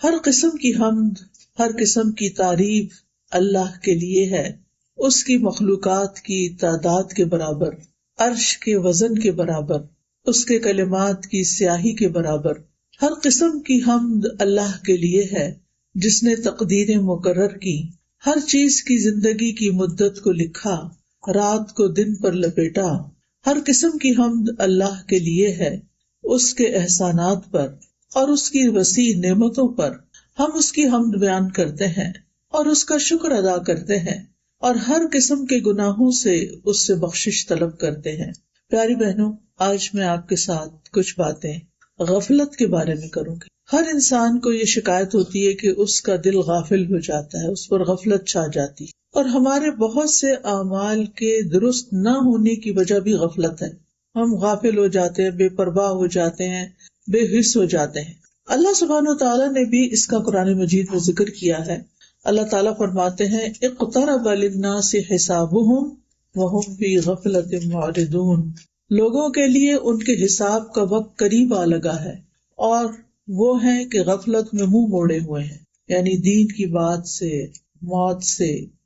ہر قسم کی حمد، ہر قسم کی تعریف اللہ کے لیے ہے، اس کی مخلوقات کی تعداد کے برابر، عرش کے وزن کے برابر، اس کے کلمات کی سیاہی کے برابر۔ ہر قسم کی حمد اللہ کے لیے ہے جس نے تقدیریں مقرر کی، ہر چیز کی زندگی کی مدت کو لکھا، رات کو دن پر لپیٹا۔ ہر قسم کی حمد اللہ کے لیے ہے، اس کے احسانات پر اور اس کی وسیع نعمتوں پر ہم اس کی حمد بیان کرتے ہیں اور اس کا شکر ادا کرتے ہیں، اور ہر قسم کے گناہوں سے اس سے بخشش طلب کرتے ہیں۔ پیاری بہنوں، آج میں آپ کے ساتھ کچھ باتیں غفلت کے بارے میں کروں گی۔ ہر انسان کو یہ شکایت ہوتی ہے کہ اس کا دل غافل ہو جاتا ہے، اس پر غفلت چھا جاتی ہے، اور ہمارے بہت سے اعمال کے درست نہ ہونے کی وجہ بھی غفلت ہے۔ ہم غافل ہو جاتے ہیں، بے پرواہ ہو جاتے ہیں، بے حس ہو جاتے ہیں۔ اللہ سبحانہ و تعالیٰ نے بھی اس کا قرآن مجید میں ذکر کیا ہے۔ اللہ تعالیٰ فرماتے ہیں اقترب للناس حسابهم وهم فی غفلۃ معرضون، لوگوں کے لیے ان کے حساب کا وقت قریب آ لگا ہے اور وہ ہیں کہ غفلت میں منہ موڑے ہوئے ہیں، یعنی دین کی بات سے،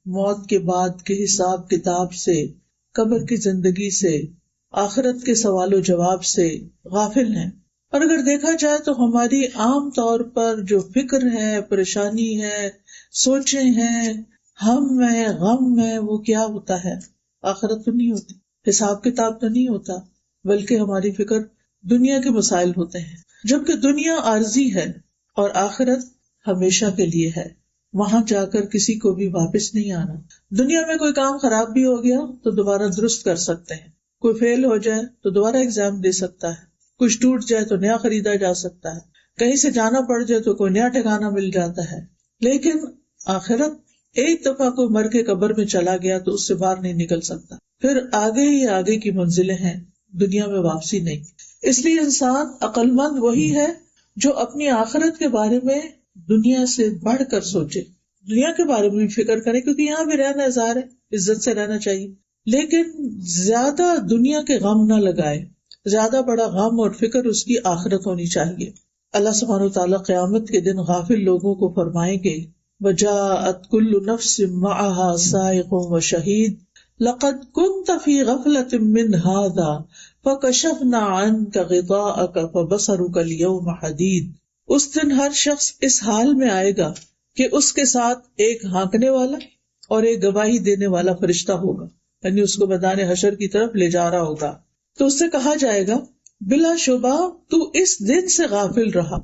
موت کے بعد کے حساب کتاب سے، قبر کی زندگی سے، آخرت کے سوال و جواب سے غافل ہیں۔ اور اگر دیکھا جائے تو ہماری عام طور پر جو فکر ہے، پریشانی ہے، سوچیں ہیں، ہم ہے، غم ہے، وہ کیا ہوتا ہے؟ آخرت تو نہیں ہوتی، حساب کتاب تو نہیں ہوتا، بلکہ ہماری فکر دنیا کے مسائل ہوتے ہیں، جبکہ دنیا عارضی ہے اور آخرت ہمیشہ کے لیے ہے، وہاں جا کر کسی کو بھی واپس نہیں آنا۔ دنیا میں کوئی کام خراب بھی ہو گیا تو دوبارہ درست کر سکتے ہیں، کوئی فیل ہو جائے تو دوبارہ ایگزام دے سکتا ہے، کچھ ٹوٹ جائے تو نیا خریدا جا سکتا ہے، کہیں سے جانا پڑ جائے تو کوئی نیا ٹھکانہ مل جاتا ہے۔ لیکن آخرت، ایک دفعہ کوئی مر کے قبر میں چلا گیا تو اس سے باہر نہیں نکل سکتا، پھر آگے ہی آگے کی منزلیں ہیں، دنیا میں واپسی نہیں۔ اس لیے انسان عقل مند وہی ہے جو اپنی آخرت کے بارے میں دنیا سے بڑھ کر سوچے، دنیا کے بارے میں بھی فکر کرے، کیونکہ یہاں بھی رہنا ظاہر ہے، عزت سے رہنا چاہیے، لیکن زیادہ دنیا کے غم نہ لگائے، زیادہ بڑا غم اور فکر اس کی آخرت ہونی چاہیے۔ اللہ سبحانہ وتعالیٰ قیامت کے دن غافل لوگوں کو فرمائیں گے وَجَاءَتْ كُلُّ نَفْسٍ مَعَهَا سَائِقٌ وَشَهِيدٌ لَقَدْ كُنْتَ فِي غَفْلَةٍ مِّنْ هَٰذَا فَكَشَفْنَا عَنْكَ غِطَاءَكَ فَبَصَرُكَ الْيَوْمَ حَدِيدٌ۔ اس دن ہر شخص اس حال میں آئے گا کہ اس کے ساتھ ایک ہانکنے والا اور ایک گواہی دینے والا فرشتہ ہوگا، یعنی اس کو میدان حشر کی طرف لے جا رہا ہوگا، تو اس سے کہا جائے گا بلا شبہ تو اس دن سے غافل رہا،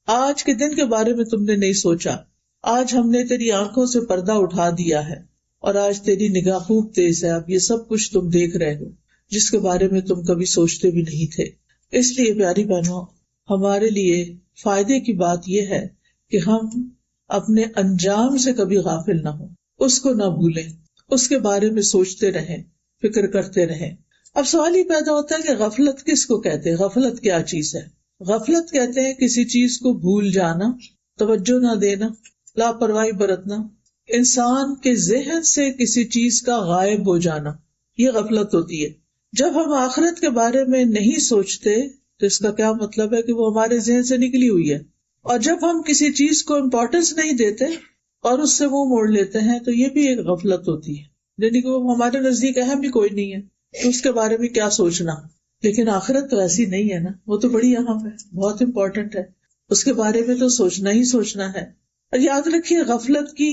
آج کے دن کے بارے میں تم نے نہیں سوچا، آج ہم نے تیری آنکھوں سے پردہ اٹھا دیا ہے اور آج تیری نگاہ خوب تیز ہے، اب یہ سب کچھ تم دیکھ رہے ہو جس کے بارے میں تم کبھی سوچتے بھی نہیں تھے۔ اس لیے پیاری بہنوں، ہمارے لیے فائدے کی بات یہ ہے کہ ہم اپنے انجام سے کبھی غافل نہ ہوں، اس کو نہ بھولیں، اس کے بارے میں سوچتے رہیں، فکر کرتے رہیں۔ اب سوال یہ پیدا ہوتا ہے کہ غفلت کس کو کہتے ہیں؟ غفلت کیا چیز ہے؟ غفلت کہتے ہیں کسی چیز کو بھول جانا، توجہ نہ دینا، لاپرواہی برتنا، انسان کے ذہن سے کسی چیز کا غائب ہو جانا، یہ غفلت ہوتی ہے۔ جب ہم آخرت کے بارے میں نہیں سوچتے تو اس کا کیا مطلب ہے کہ وہ ہمارے ذہن سے نکلی ہوئی ہے، اور جب ہم کسی چیز کو امپورٹنس نہیں دیتے اور اس سے منہ موڑ لیتے ہیں تو یہ بھی ایک غفلت ہوتی ہے، یعنی کہ وہ ہمارے نزدیک اہم بھی کوئی نہیں ہے تو اس کے بارے میں کیا سوچنا۔ لیکن آخرت تو ایسی نہیں ہے نا، وہ تو بڑی اہم ہے، بہت امپورٹنٹ ہے، اس کے بارے میں تو سوچنا ہی سوچنا ہے۔ اور یاد رکھیے غفلت کی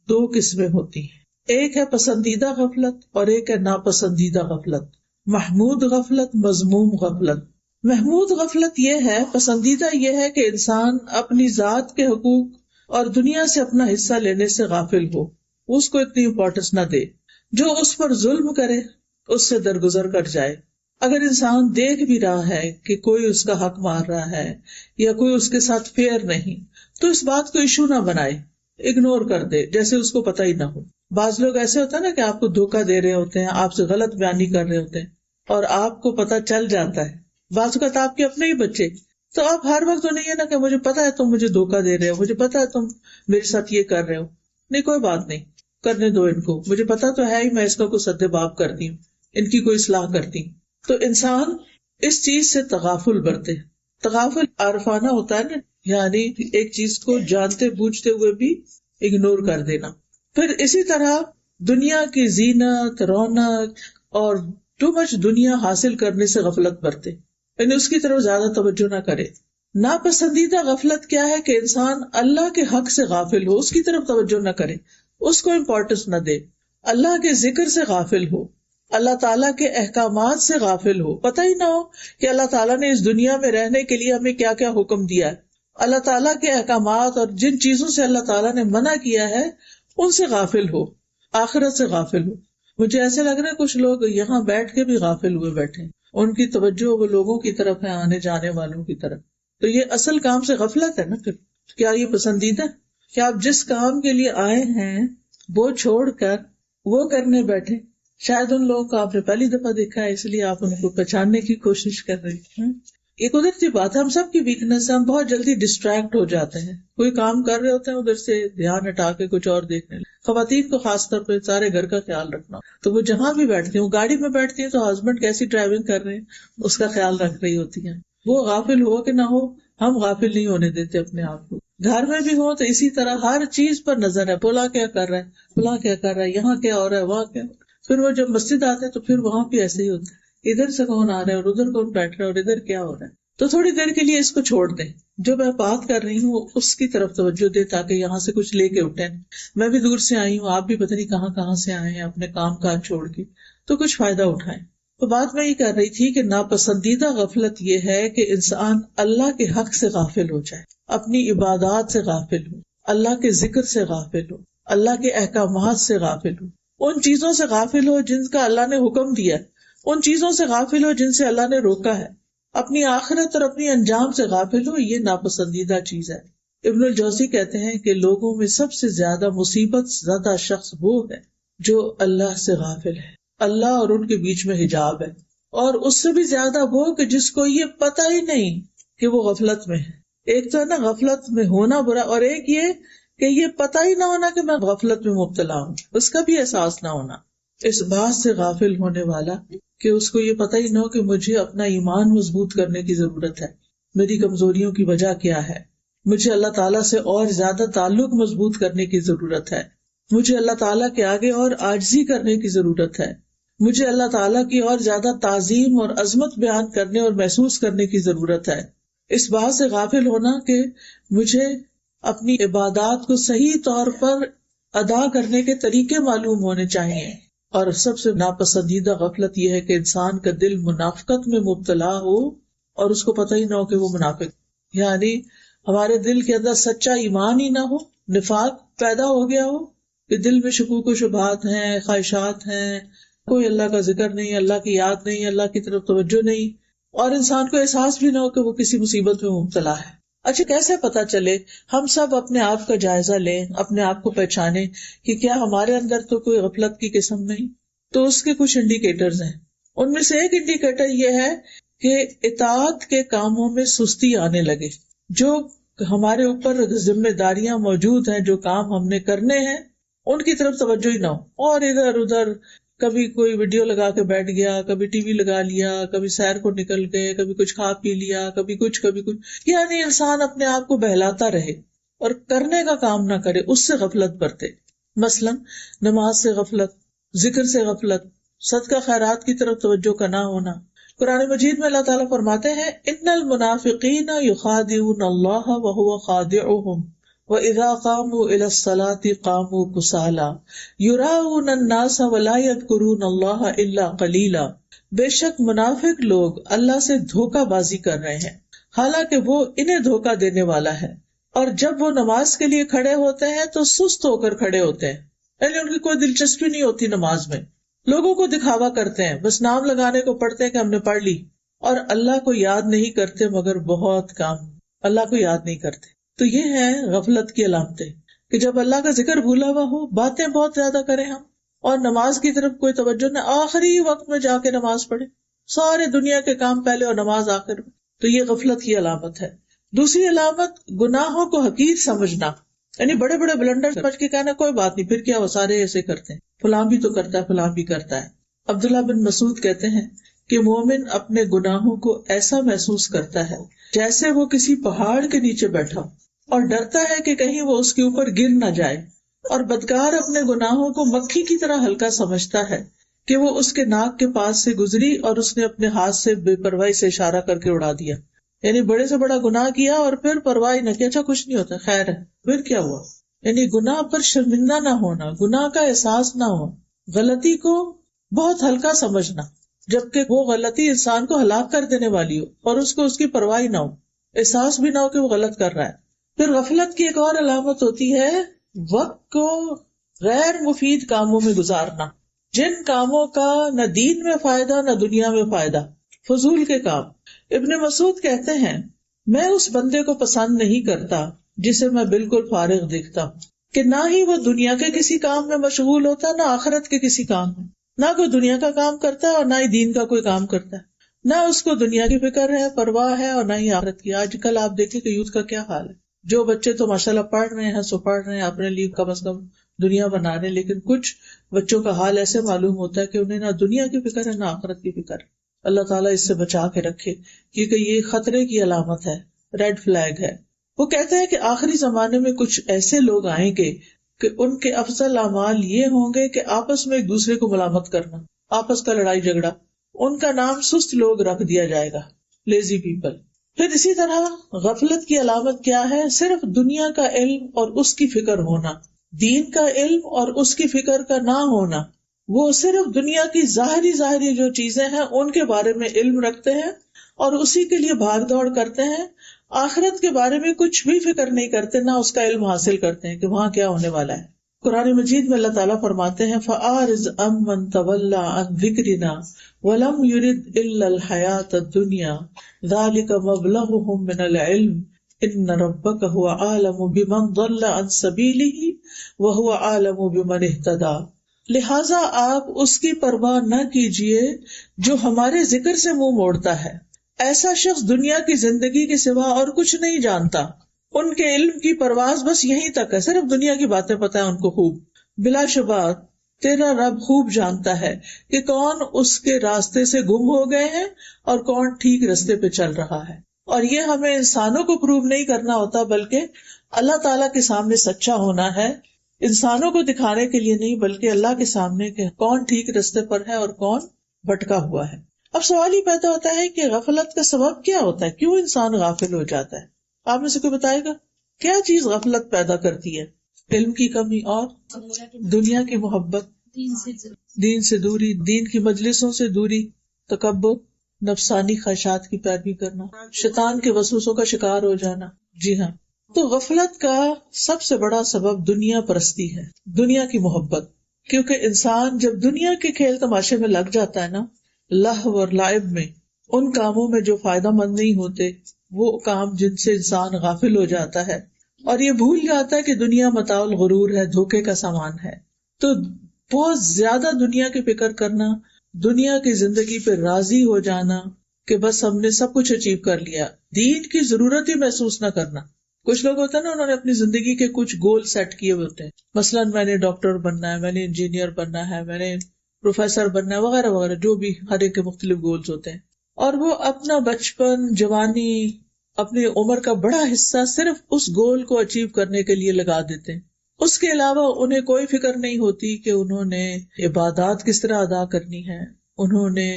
دو قسمیں ہوتی ہیں، ایک ہے پسندیدہ غفلت اور ایک ہے ناپسندیدہ غفلت، محمود غفلت، مذموم غفلت۔ محمود غفلت یہ ہے، پسندیدہ یہ ہے کہ انسان اپنی ذات کے حقوق اور دنیا سے اپنا حصہ لینے سے غافل ہو، اس کو اتنی امپورٹنس نہ دے، جو اس پر ظلم کرے اس سے درگزر کر جائے۔ اگر انسان دیکھ بھی رہا ہے کہ کوئی اس کا حق مار رہا ہے یا کوئی اس کے ساتھ فیئر نہیں تو اس بات کو ایشو نہ بنائے، اگنور کر دے جیسے اس کو پتہ ہی نہ ہو۔ بعض لوگ ایسے ہوتے ہیں نا کہ آپ کو دھوکہ دے رہے ہوتے ہیں، آپ سے غلط بیانی کر رہے ہوتے ہیں اور آپ کو پتہ چل جاتا ہے، بعض اوقات آپ کے اپنے ہی بچے، تو آپ ہر وقت تو نہیں ہے نا کہ مجھے پتا ہے تم مجھے دھوکہ دے رہے ہو، مجھے پتا ہے تم میرے ساتھ یہ کر رہے ہو، نہیں کوئی بات نہیں، کرنے دو ان کو، مجھے پتا تو ہے ہی میں اس کا کوئی سد باب کرتی ہوں، ان کی کوئی اصلاح کرتی ہوں۔ تو انسان اس چیز سے تغافل برتے، تغافل عارفانہ ہوتا ہے نا، یعنی ایک چیز کو جانتے بوجھتے ہوئے بھی اگنور کر دینا. پھر اسی طرح دنیا کی زینت، رونق اور ٹو مچ دنیا حاصل کرنے سے غفلت برتے، یعنی اس کی طرف زیادہ توجہ نہ کرے. ناپسندیدہ غفلت کیا ہے کہ انسان اللہ کے حق سے غافل ہو، اس کی طرف توجہ نہ کرے، اس کو امپورٹنس نہ دے، اللہ کے ذکر سے غافل ہو، اللہ تعالیٰ کے احکامات سے غافل ہو. پتہ ہی نہ ہو کہ اللہ تعالیٰ نے اس دنیا میں رہنے کے لیے ہمیں کیا کیا حکم دیا ہے، اللہ تعالیٰ کے احکامات اور جن چیزوں سے اللہ تعالیٰ نے منع کیا ہے ان سے غافل ہو، آخرت سے غافل ہو. مجھے ایسے لگ رہا ہے کچھ لوگ یہاں بیٹھ کے بھی غافل ہوئے بیٹھے، ان کی توجہ وہ لوگوں کی طرف ہے، آنے جانے والوں کی طرف. تو یہ اصل کام سے غفلت ہے نا. پھر کیا یہ پسندیدہ کہ آپ جس کام کے لیے آئے ہیں وہ چھوڑ کر وہ کرنے بیٹھے؟ شاید ان لوگوں کو آپ نے پہلی دفعہ دیکھا ہے، اس لیے آپ ان کو پہچاننے کی کوشش کر رہی ہیں. یہ قدرتی بات ہے، ہم سب کی ویکنس ہے، ہم بہت جلدی ڈسٹریکٹ ہو جاتے ہیں. کوئی کام کر رہے ہوتے ہیں، ادھر سے دھیان ہٹا کے کچھ اور دیکھنے لگے. خواتین کو خاص طور پہ سارے گھر کا خیال رکھنا، تو وہ جہاں بھی بیٹھتی ہیں، وہ گاڑی میں بیٹھتی ہیں تو ہسبینڈ کیسی ڈرائیونگ کر رہے ہیں اس کا خیال رکھ رہی ہوتی ہیں. وہ غافل ہو کہ نہ ہو، ہم غافل نہیں ہونے دیتے اپنے آپ کو. گھر میں بھی ہو تو اسی طرح ہر چیز پر نظر ہے، فلاں کیا کر رہا ہے، فلاں کیا کر رہا ہے، یہاں کیا ہو رہا ہے، وہاں کیا. پھر وہ جب مسجد آتے ہیں تو پھر وہاں بھی ایسے ہی ہوتا ہے، ادھر سے کون آ رہا ہے اور ادھر کون بیٹھ رہا ہے اور ادھر کیا ہو رہا ہے. تو تھوڑی دیر کے لیے اس کو چھوڑ دیں، جو میں بات کر رہی ہوں اس کی طرف توجہ دے تاکہ یہاں سے کچھ لے کے اٹھیں. میں بھی دور سے آئی ہوں، آپ بھی پتہ نہیں کہاں کہاں سے آئے ہیں اپنے کام کاج چھوڑ کے، تو کچھ فائدہ اٹھائیں. تو بات میں یہ کر رہی تھی کہ ناپسندیدہ غفلت یہ ہے کہ انسان اللہ کے حق سے غافل ہو جائے، اپنی عبادات سے غافل ہو، اللہ کے ذکر سے غافل ہو، اللہ کے احکامات سے غافل ہو، ان چیزوں سے غافل ہو جن کا اللہ نے حکم دیا، ان چیزوں سے غافل ہو جن سے اللہ نے روکا ہے، اپنی آخرت اور اپنی انجام سے غافل ہو. یہ ناپسندیدہ چیز ہے. ابن الجوزی کہتے ہیں کہ لوگوں میں سب سے زیادہ مصیبت زدہ شخص وہ ہے جو اللہ سے غافل ہے، اللہ اور ان کے بیچ میں حجاب ہے، اور اس سے بھی زیادہ وہ کہ جس کو یہ پتہ ہی نہیں کہ وہ غفلت میں ہے. ایک تو ہے نا غفلت میں ہونا برا، اور ایک یہ کہ یہ پتہ ہی نہ ہونا کہ میں غفلت میں مبتلا ہوں، اس کا بھی احساس نہ ہونا. اس بات سے غافل ہونے والا کہ اس کو یہ پتہ ہی نہ ہو کہ مجھے اپنا ایمان مضبوط کرنے کی ضرورت ہے، میری کمزوریوں کی وجہ کیا ہے، مجھے اللہ تعالیٰ سے اور زیادہ تعلق مضبوط کرنے کی ضرورت ہے، مجھے اللہ تعالیٰ کے آگے اور عاجزی کرنے کی ضرورت ہے، مجھے اللہ تعالیٰ کی اور زیادہ تعظیم اور عظمت بیان کرنے اور محسوس کرنے کی ضرورت ہے. اس بات سے غافل ہونا کہ مجھے اپنی عبادات کو صحیح طور پر ادا کرنے کے طریقے معلوم ہونے چاہیے. اور سب سے ناپسندیدہ غفلت یہ ہے کہ انسان کا دل منافقت میں مبتلا ہو اور اس کو پتہ ہی نہ ہو کہ وہ منافق، یعنی ہمارے دل کے اندر سچا ایمان ہی نہ ہو، نفاق پیدا ہو گیا ہو کہ دل میں شکوک و شبہات ہیں، خواہشات ہیں، کوئی اللہ کا ذکر نہیں، اللہ کی یاد نہیں، اللہ کی طرف توجہ نہیں، اور انسان کو احساس بھی نہ ہو کہ وہ کسی مصیبت میں مبتلا ہے. اچھا کیسے پتا چلے؟ ہم سب اپنے آپ کا جائزہ لیں، اپنے آپ کو پہچانیں کہ کیا ہمارے اندر تو کوئی غفلت کی قسم نہیں. تو اس کے کچھ انڈیکیٹرز ہیں. ان میں سے ایک انڈیکیٹر یہ ہے کہ اطاعت کے کاموں میں سستی آنے لگے. جو ہمارے اوپر ذمہ داریاں موجود ہیں، جو کام ہم نے کرنے ہیں، ان کی طرف توجہ ہی نہ ہو، اور ادھر ادھر کبھی کوئی ویڈیو لگا کے بیٹھ گیا، کبھی ٹی وی لگا لیا، کبھی سیر کو نکل گئے، کبھی کچھ کھا پی لیا، کبھی کچھ. یعنی انسان اپنے آپ کو بہلاتا رہے اور کرنے کا کام نہ کرے، اس سے غفلت برتے. مثلا نماز سے غفلت، ذکر سے غفلت، صدقہ خیرات کی طرف توجہ کا نہ ہونا. قرآن مجید میں اللہ تعالیٰ فرماتے ہیں ان المنافقین یخادعون اللہ وہو خادعهم وَإِذَا قَامُوا إِلَى الصَّلَاةِ قَامُوا كُسَالَىٰ يُرَاءُونَ النَّاسَ وَلَا يَذْكُرُونَ اللَّهَ إِلَّا قَلِيلًا. بے شک منافق لوگ اللہ سے دھوکہ بازی کر رہے ہیں حالانکہ وہ انہیں دھوکہ دینے والا ہے، اور جب وہ نماز کے لیے کھڑے ہوتے ہیں تو سست ہو کر کھڑے ہوتے ہیں، یعنی ان کی کوئی دلچسپی نہیں ہوتی نماز میں، لوگوں کو دکھاوا کرتے ہیں، بس نام لگانے کو پڑھتے ہیں کہ ہم نے پڑھ لی، اور اللہ کو یاد نہیں کرتے مگر بہت کم، اللہ کو یاد نہیں کرتے. تو یہ ہے غفلت کی علامتیں کہ جب اللہ کا ذکر بھولا ہوا ہو، باتیں بہت زیادہ کریں ہم، اور نماز کی طرف کوئی توجہ نہ، آخری وقت میں جا کے نماز پڑھے، سارے دنیا کے کام پہلے اور نماز آخر میں، تو یہ غفلت کی علامت ہے. دوسری علامت گناہوں کو حقیر سمجھنا، یعنی بڑے بڑے بلنڈر سمجھ کے کہنا کوئی بات نہیں، پھر کیا وہ سارے ایسے کرتے ہیں، فلاں بھی تو کرتا ہے، فلاں بھی کرتا ہے. عبداللہ بن مسعود کہتے ہیں کہ مومن اپنے گناہوں کو ایسا محسوس کرتا ہے جیسے وہ کسی پہاڑ کے نیچے بیٹھا اور ڈرتا ہے کہ کہیں وہ اس کے اوپر گر نہ جائے، اور بدکار اپنے گناہوں کو مکھی کی طرح ہلکا سمجھتا ہے کہ وہ اس کے ناک کے پاس سے گزری اور اس نے اپنے ہاتھ سے بے پرواہی سے اشارہ کر کے اڑا دیا. یعنی بڑے سے بڑا گناہ کیا اور پھر پرواہ نہ کیا، اچھا کچھ نہیں ہوتا، خیر ہے، پھر کیا ہوا. یعنی گناہ پر شرمندہ نہ ہونا، گناہ کا احساس نہ ہو، غلطی کو بہت ہلکا سمجھنا، جبکہ وہ غلطی انسان کو ہلاک کر دینے والی ہو اور اس کو اس کی پرواہ نہ ہو، احساس بھی نہ ہو کہ وہ غلط کر رہا ہے. پھر غفلت کی ایک اور علامت ہوتی ہے وقت کو غیر مفید کاموں میں گزارنا، جن کاموں کا نہ دین میں فائدہ نہ دنیا میں فائدہ، فضول کے کام. ابن مسعود کہتے ہیں میں اس بندے کو پسند نہیں کرتا جسے میں بالکل فارغ دیکھتا ہوں، کہ نہ ہی وہ دنیا کے کسی کام میں مشغول ہوتا نہ آخرت کے کسی کام میں، نہ کوئی دنیا کا کام کرتا ہے اور نہ ہی دین کا کوئی کام کرتا ہے، نہ اس کو دنیا کی فکر ہے، پرواہ ہے، اور نہ ہی آخرت کی. آج کل آپ دیکھیں کہ یوتھ کا کیا حال ہے. جو بچے تو ماشاءاللہ پڑھ رہے ہیں سو پڑھ رہے ہیں، اپنے لیے کم از کم دنیا بنا رہے ہیں، لیکن کچھ بچوں کا حال ایسے معلوم ہوتا ہے کہ انہیں نہ دنیا کی فکر ہے نہ آخرت کی فکر. اللہ تعالیٰ اس سے بچا کے رکھے، کیونکہ یہ خطرے کی علامت ہے، ریڈ فلیگ ہے. وہ کہتے ہیں کہ آخری زمانے میں کچھ ایسے لوگ آئیں گے کہ ان کے افضل اعمال یہ ہوں گے کہ آپس میں ایک دوسرے کو ملامت کرنا، آپس کا لڑائی جھگڑا. ان کا نام سست لوگ رکھ دیا جائے گا، لیزی پیپل. پھر اسی طرح غفلت کی علامت کیا ہے؟ صرف دنیا کا علم اور اس کی فکر ہونا، دین کا علم اور اس کی فکر کا نہ ہونا. وہ صرف دنیا کی ظاہری جو چیزیں ہیں ان کے بارے میں علم رکھتے ہیں اور اسی کے لیے بھاگ دوڑ کرتے ہیں، آخرت کے بارے میں کچھ بھی فکر نہیں کرتے، نہ اس کا علم حاصل کرتے ہیں کہ وہاں کیا ہونے والا ہے. قرآن مجید میں اللہ تعالیٰ فرماتے ہیں فَأَعْرِضْ عَمَّنْ تَوَلَّىٰ عَنْ ذِكْرِنَا وَلَمْ يُرِدْ إِلَّا الْحَيَاةَ الدُّنْيَا ذَلِكَ مَبْلَغُهُم مِّنَ الْعِلْمِ إِنَّ رَبَّكَ هُوَ أَعْلَمُ بِمَنْ ضَلَّ عَنْ سَبِيلِهِ وَهُوَ أَعْلَمُ بِمَنِ اهْتَدَىٰ. لہٰذا آپ اس کی پرواہ نہ کیجیے جو ہمارے ذکر سے منہ موڑتا ہے. ایسا شخص دنیا کی زندگی کے سوا اور کچھ نہیں جانتا. ان کے علم کی پرواز بس یہیں تک ہے، صرف دنیا کی باتیں پتہ ہیں ان کو خوب. بلا شبہ تیرا رب خوب جانتا ہے کہ کون اس کے راستے سے گم ہو گئے ہیں اور کون ٹھیک راستے پہ چل رہا ہے. اور یہ ہمیں انسانوں کو پروو نہیں کرنا ہوتا، بلکہ اللہ تعالیٰ کے سامنے سچا ہونا ہے، انسانوں کو دکھانے کے لیے نہیں بلکہ اللہ کے سامنے کہ کون ٹھیک راستے پر ہے اور کون بھٹکا ہوا ہے. اب سوال یہ پیدا ہوتا ہے کہ غفلت کا سبب کیا ہوتا ہے، کیوں انسان غافل ہو جاتا ہے؟ آپ میں سے کوئی بتائے گا کیا چیز غفلت پیدا کرتی ہے؟ علم کی کمی اور دنیا کی محبت، دین سے دوری، دین کی مجلسوں سے دوری، تکبر، نفسانی خواہشات کی پیروی کرنا، شیطان کے وسوسوں کا شکار ہو جانا. جی ہاں، تو غفلت کا سب سے بڑا سبب دنیا پرستی ہے، دنیا کی محبت. کیونکہ انسان جب دنیا کے کھیل تماشے میں لگ جاتا ہے نا، لہو اور لعب میں، ان کاموں میں جو فائدہ مند نہیں ہوتے، وہ کام جن سے انسان غافل ہو جاتا ہے اور یہ بھول جاتا ہے کہ دنیا متاع الغرور ہے، دھوکے کا سامان ہے. تو بہت زیادہ دنیا کی فکر کرنا، دنیا کی زندگی پہ راضی ہو جانا کہ بس ہم نے سب کچھ اچیو کر لیا، دین کی ضرورت ہی محسوس نہ کرنا. کچھ لوگ ہوتے ہیں نا، انہوں نے اپنی زندگی کے کچھ گول سیٹ کیے ہوتے ہیں، مثلاً میں نے ڈاکٹر بننا ہے، میں نے انجینئر بننا ہے، میں نے پروفیسر بننا ہے، وغیرہ وغیرہ، جو بھی ہر ایک کے مختلف گولز ہوتے ہیں. اور وہ اپنا بچپن، جوانی، اپنی عمر کا بڑا حصہ صرف اس گول کو اچیو کرنے کے لیے لگا دیتے ہیں. اس کے علاوہ انہیں کوئی فکر نہیں ہوتی کہ انہوں نے عبادات کس طرح ادا کرنی ہے، انہوں نے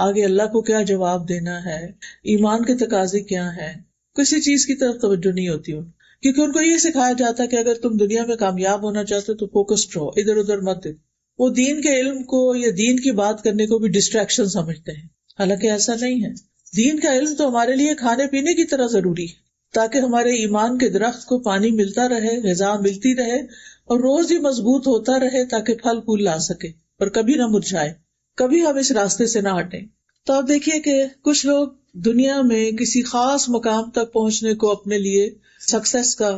آگے اللہ کو کیا جواب دینا ہے، ایمان کے تقاضے کیا ہیں. کسی چیز کی طرف توجہ نہیں ہوتی ان، کیونکہ ان کو یہ سکھایا جاتا ہے کہ اگر تم دنیا میں کامیاب ہونا چاہتے ہو تو فوکسڈ رہو، ادھر ادھر مت. وہ دین کے علم کو یا دین کی بات کرنے کو بھی ڈسٹریکشن سمجھتے ہیں، حالانکہ ایسا نہیں ہے. دین کا علم تو ہمارے لیے کھانے پینے کی طرح ضروری ہے، تاکہ ہمارے ایمان کے درخت کو پانی ملتا رہے، غذا ملتی رہے اور روز ہی مضبوط ہوتا رہے، تاکہ پھل پھول لا سکے اور کبھی نہ مرجھائے، کبھی ہم اس راستے سے نہ ہٹیں. تو آپ دیکھیے کہ کچھ لوگ دنیا میں کسی خاص مقام تک پہنچنے کو اپنے لیے سکسیس کا،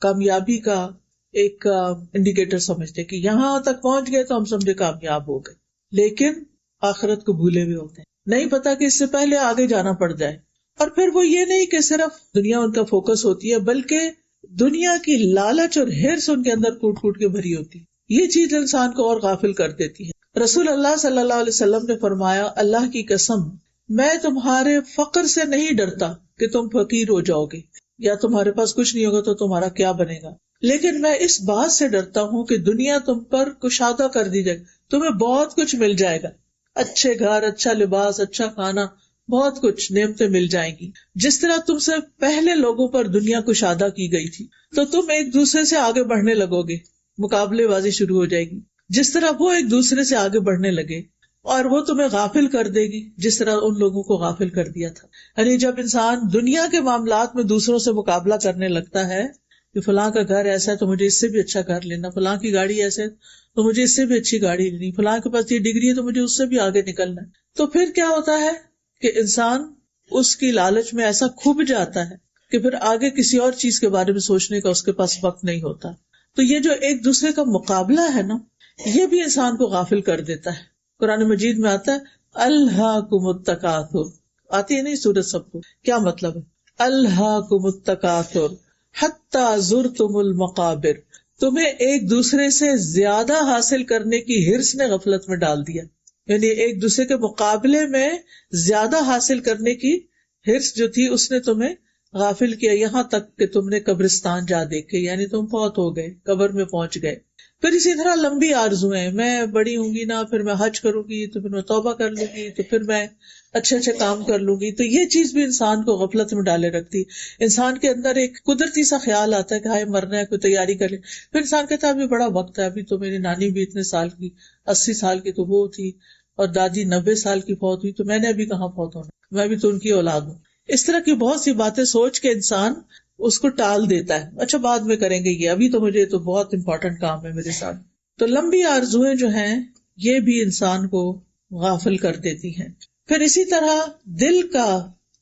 کامیابی کا ایک انڈیکیٹر سمجھتے کہ یہاں تک پہنچ گئے تو ہم سمجھے کامیاب ہو گئے، لیکن آخرت کو بھولے ہوئے ہوتے ہیں. نہیں پتا کہ اس سے پہلے آگے جانا پڑ جائے. اور پھر وہ یہ نہیں کہ صرف دنیا ان کا فوکس ہوتی ہے، بلکہ دنیا کی لالچ اور ہرس ان کے اندر کوٹ کوٹ کے بھری ہوتی ہے. یہ چیز انسان کو اور غافل کر دیتی ہے. رسول اللہ صلی اللہ علیہ وسلم نے فرمایا اللہ کی قسم میں تمہارے فقر سے نہیں ڈرتا کہ تم فقیر ہو جاؤ گے یا تمہارے پاس کچھ نہیں ہوگا تو تمہارا کیا بنے گا، لیکن میں اس بات سے ڈرتا ہوں کہ دنیا تم پر کشادہ کر دی جائے، تمہیں بہت کچھ مل جائے گا، اچھے گھر، اچھا لباس، اچھا کھانا، بہت کچھ نعمتیں مل جائیں گی، جس طرح تم سے پہلے لوگوں پر دنیا کشادہ کی گئی تھی، تو تم ایک دوسرے سے آگے بڑھنے لگو گے، مقابلے بازی شروع ہو جائے گی، جس طرح وہ ایک دوسرے سے آگے بڑھنے لگے، اور وہ تمہیں غافل کر دے گی جس طرح ان لوگوں کو غافل کر دیا تھا۔ یعنی جب انسان دنیا کے معاملات میں دوسروں سے مقابلہ کرنے لگتا ہے کہ فلاں کا گھر ایسا ہے تو مجھے اس سے بھی اچھا گھر لینا، فلاں کی گاڑی ایسے ہے تو مجھے اس سے بھی اچھی گاڑی لینی، فلاں کے پاس یہ ڈگری ہے تو مجھے اس سے بھی آگے نکلنا ہے، تو پھر کیا ہوتا ہے کہ انسان اس کی لالچ میں ایسا کھب جاتا ہے کہ پھر آگے کسی اور چیز کے بارے میں سوچنے کا اس کے پاس وقت نہیں ہوتا۔ تو یہ جو ایک دوسرے کا مقابلہ ہے نا، یہ بھی انسان کو غافل کر دیتا ہے۔ قرآن مجید میں آتا ہے الہاکم التکاثر، آتی ہے نہیں سورت سب کو، کیا مطلب ہے؟ الہاکم التکاثر حتی زرتم المقابر، تمہیں ایک دوسرے سے زیادہ حاصل کرنے کی ہرس نے غفلت میں ڈال دیا، یعنی ایک دوسرے کے مقابلے میں زیادہ حاصل کرنے کی ہرس جو تھی اس نے تمہیں غافل کیا، یہاں تک کہ تم نے قبرستان جا دیکھے، یعنی تم فوت ہو گئے، قبر میں پہنچ گئے۔ پھر اسی طرح لمبی آرزویں، میں بڑی ہوں گی نا، پھر میں حج کروں گی، تو پھر میں توبہ کر لوں گی، تو پھر میں اچھے اچھے کام کر لوں گی، تو یہ چیز بھی انسان کو غفلت میں ڈالے رکھتی۔ انسان کے اندر ایک قدرتی سا خیال آتا ہے کہ ہائے مرنا ہے، کوئی تیاری کر لے، پھر انسان کہتا ہے ابھی بڑا وقت ہے، ابھی تو میری نانی بھی اتنے سال کی، 80 سال کی تو وہ تھی، اور دادی 90 سال کی فوت ہوئی، تو میں نے ابھی کہاں فوت ہونا، میں بھی تو ان کی اولاد ہوں۔ اس طرح کی بہت سی باتیں سوچ کے انسان اس کو ٹال دیتا ہے، اچھا بعد میں کریں گے، یہ ابھی تو مجھے تو بہت امپورٹنٹ کام ہے میرے ساتھ۔ تو لمبی آرزویں جو ہیں یہ بھی انسان کو غافل کر دیتی ہیں۔ پھر اسی طرح دل کا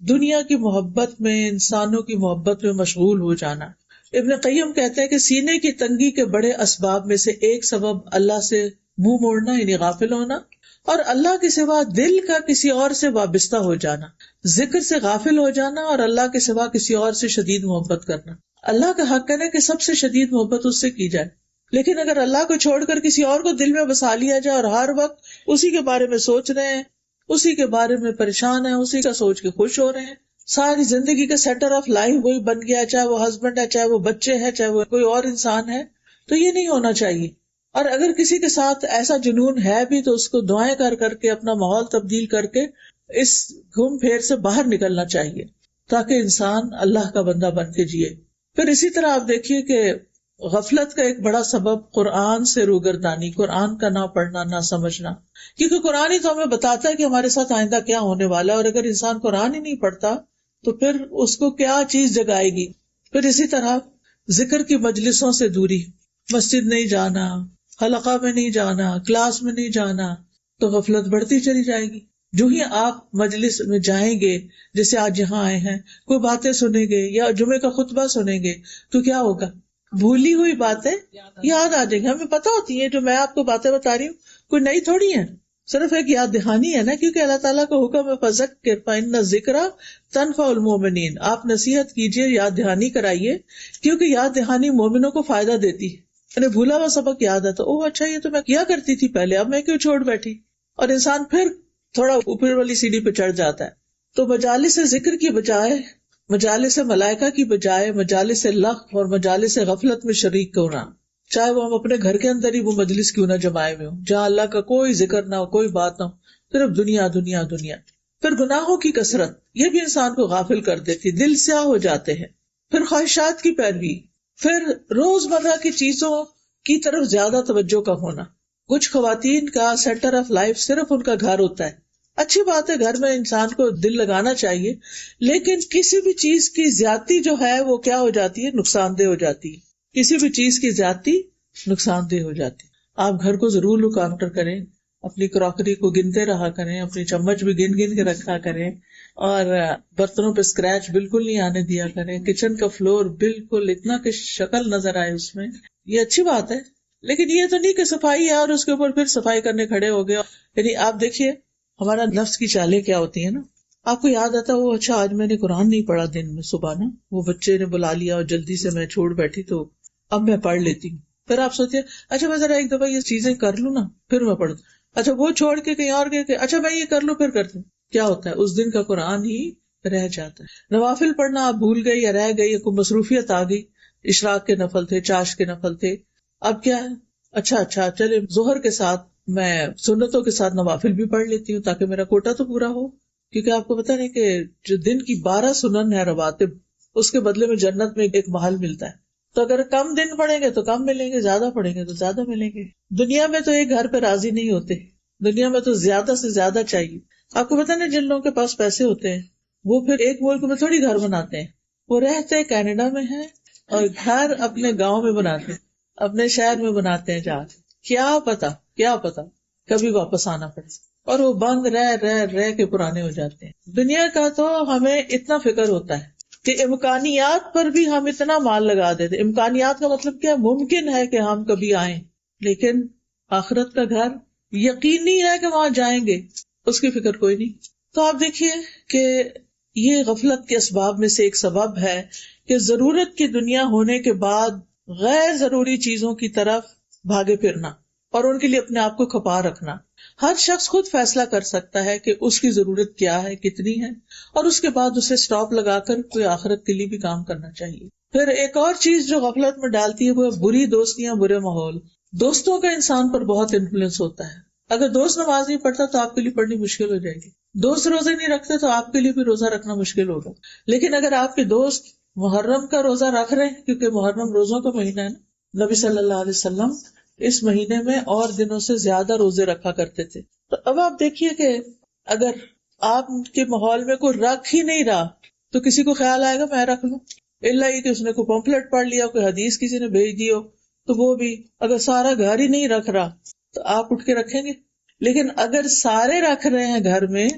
دنیا کی محبت میں، انسانوں کی محبت میں مشغول ہو جانا۔ ابن قیم کہتے ہیں کہ سینے کی تنگی کے بڑے اسباب میں سے ایک سبب اللہ سے منہ موڑنا یعنی غافل ہونا، اور اللہ کے سوا دل کا کسی اور سے وابستہ ہو جانا، ذکر سے غافل ہو جانا، اور اللہ کے سوا کسی اور سے شدید محبت کرنا۔ اللہ کا حق ہے کہ سب سے شدید محبت اس سے کی جائے، لیکن اگر اللہ کو چھوڑ کر کسی اور کو دل میں بسا لیا جائے اور ہر وقت اسی کے بارے میں سوچ رہے ہیں، اسی کے بارے میں پریشان ہیں، اسی کا سوچ کے خوش ہو رہے ہیں، ساری زندگی کا سینٹر آف لائف وہی بن گیا، چاہے وہ ہسبینڈ ہے، چاہے وہ بچے ہیں، چاہے وہ کوئی اور انسان ہے، تو یہ نہیں ہونا چاہیے۔ اور اگر کسی کے ساتھ ایسا جنون ہے بھی تو اس کو دعائیں کر کر کے، اپنا ماحول تبدیل کر کے اس گھوم پھیر سے باہر نکلنا چاہیے تاکہ انسان اللہ کا بندہ بن کے جیے۔ پھر اسی طرح آپ دیکھیے کہ غفلت کا ایک بڑا سبب قرآن سے روگردانی، قرآن کا نہ پڑھنا، نہ سمجھنا، کیونکہ قرآن ہی تو ہمیں بتاتا ہے کہ ہمارے ساتھ آئندہ کیا ہونے والا ہے، اور اگر انسان قرآن ہی نہیں پڑھتا تو پھر اس کو کیا چیز جگائے گی۔ پھر اسی طرح ذکر کی مجلسوں سے دوری، مسجد نہیں جانا، حلقہ میں نہیں جانا، کلاس میں نہیں جانا، تو غفلت بڑھتی چلی جائے گی۔ جو ہی آپ مجلس میں جائیں گے، جیسے آج یہاں آئے ہیں، کوئی باتیں سنیں گے یا جمعے کا خطبہ سنیں گے، تو کیا ہوگا؟ بھولی ہوئی باتیں یاد آ جائیں گی۔ ہمیں پتہ ہوتی ہے جو میں آپ کو باتیں بتا رہی ہوں کوئی نئی تھوڑی ہے، صرف ایک یاد دہانی ہے نا، کیونکہ اللہ تعالیٰ کا حکم ہے فذکر فإن الذکری تنفع المؤمنین، آپ نصیحت کیجیے، یاد دہانی کرائیے، کیونکہ یاد دہانی مومنوں کو فائدہ دیتی ہے۔ یعنی بھولا ہوا سبق یاد آتا، اوہ اچھا یہ تو میں کیا کرتی تھی پہلے، اب میں کیوں چھوڑ بیٹھی، اور انسان پھر تھوڑا اوپر والی سیڑھی پہ چڑھ جاتا ہے۔ تو مجالس ذکر کی بجائے، مجالس ملائکہ کی بجائے مجالس لغو اور مجالس غفلت میں شریک ہونا، چاہے وہ ہم اپنے گھر کے اندر ہی وہ مجلس کیوں نہ جمائے ہوئے ہوں، جہاں اللہ کا کوئی ذکر نہ ہو، کوئی بات نہ ہو، صرف دنیا دنیا دنیا۔ پھر گناہوں کی کثرت، یہ بھی انسان کو غافل کر دیتی، دل سیاہ ہو جاتے ہیں۔ پھر خواہشات کی پیروی، پھر روزمرہ کی چیزوں کی طرف زیادہ توجہ کا ہونا۔ کچھ خواتین کا سینٹر آف لائف صرف ان کا گھر ہوتا ہے، اچھی بات ہے گھر میں انسان کو دل لگانا چاہیے، لیکن کسی بھی چیز کی زیادتی جو ہے وہ کیا ہو جاتی ہے، نقصان دہ ہو جاتی ہے۔ کسی بھی چیز کی زیادتی نقصان دہ ہو جاتی ہے۔ آپ گھر کو ضرور لک آفٹر کریں، اپنی کراکری کو گنتے رہا کریں، اپنی چمچ بھی گن گن کے رکھا کریں، اور برتنوں پہ اسکریچ بالکل نہیں آنے دیا کریں، کچن کا فلور بالکل اتنا کہ شکل نظر آئے اس میں، یہ اچھی بات ہے۔ لیکن یہ تو نہیں کہ صفائی ہے اور اس کے اوپر پھر صفائی کرنے کھڑے ہو گئے۔ یعنی آپ دیکھیے ہمارا نفس کی چالیں کیا ہوتی ہیں نا، آپ کو یاد آتا وہ اچھا آج میں نے قرآن نہیں پڑھا دن میں، صبح نا وہ بچے نے بلا لیا اور جلدی سے میں چھوڑ بیٹھی تو اب میں پڑھ لیتی ہوں۔ پھر آپ سوچتے اچھا میں ذرا ایک دفعہ یہ چیزیں کر لوں نا پھر میں پڑھ دوں، اچھا وہ چھوڑ کے کہیں اور گئے کہ اچھا میں یہ کر لوں پھر کرتی ہوں، کیا ہوتا ہے اس دن کا قرآن ہی رہ جاتا ہے. نوافل پڑھنا آپ بھول گئے یا رہ گئی یا کوئی مصروفیت آ گئی، اشراق کے نفل تھے، چاش کے نفل تھے، اب کیا ہے اچھا چلے ظہر کے ساتھ میں سنتوں کے ساتھ نوافل بھی پڑھ لیتی ہوں تاکہ میرا کوٹا تو پورا ہو. کیونکہ آپ کو پتا نہیں کہ جو دن کی 12 سنن ہے رواتب، اس کے بدلے میں جنت میں ایک محل ملتا ہے. تو اگر کم دن پڑھیں گے تو کم ملیں گے، زیادہ پڑھیں گے تو زیادہ ملیں گے. دنیا میں تو ایک گھر پہ راضی نہیں ہوتے، دنیا میں تو زیادہ سے زیادہ چاہیے. آپ کو پتا نہیں جن لوگوں کے پاس پیسے ہوتے ہیں وہ پھر ایک ملک میں تھوڑی گھر بناتے ہیں، وہ رہتے کینیڈا میں ہیں اور گھر اپنے گاؤں میں بناتے ہیں، اپنے شہر میں بناتے ہیں. جا کیا پتا کبھی واپس آنا پڑے، اور وہ بند رہ کے پرانے ہو جاتے ہیں. دنیا کا تو ہمیں اتنا فکر ہوتا ہے کہ امکانیات پر بھی ہم اتنا مال لگا دیتے. امکانیات کا مطلب کیا؟ ممکن ہے کہ ہم کبھی آئیں، لیکن آخرت کا گھر یقینی ہے کہ وہاں جائیں گے، اس کی فکر کوئی نہیں. تو آپ دیکھیے کہ یہ غفلت کے اسباب میں سے ایک سبب ہے کہ ضرورت کی دنیا ہونے کے بعد غیر ضروری چیزوں کی طرف بھاگے پھرنا اور ان کے لیے اپنے آپ کو کھپا رکھنا. ہر شخص خود فیصلہ کر سکتا ہے کہ اس کی ضرورت کیا ہے، کتنی ہے، اور اس کے بعد اسے سٹاپ لگا کر کوئی آخرت کے لیے بھی کام کرنا چاہیے. پھر ایک اور چیز جو غفلت میں ڈالتی ہے وہ ہے بری دوستیاں، برے ماحول. دوستوں کا انسان پر بہت انفلوئنس ہوتا ہے. اگر دوست نماز نہیں پڑھتا تو آپ کے لیے پڑھنی مشکل ہو جائے گی، دوست روزے نہیں رکھتے تو آپ کے لیے بھی روزہ رکھنا مشکل ہوگا. لیکن اگر آپ کے دوست محرم کا روزہ رکھ رہے ہیں، کیونکہ محرم روزوں کا مہینہ ہے نا، نبی صلی اللہ علیہ وسلم اس مہینے میں اور دنوں سے زیادہ روزے رکھا کرتے تھے. تو اب آپ دیکھیے کہ اگر آپ کے ماحول میں کوئی رکھ ہی نہیں رہا تو کسی کو خیال آئے گا میں رکھ لوں، الا یہ کہ اس نے کوئی پمفلٹ پڑھ لیا، کوئی حدیث کسی نے بھیج دی ہو تو وہ بھی. اگر سارا گھر ہی نہیں رکھ رہا تو آپ اٹھ کے رکھیں گے. لیکن اگر سارے رکھ رہے ہیں گھر میں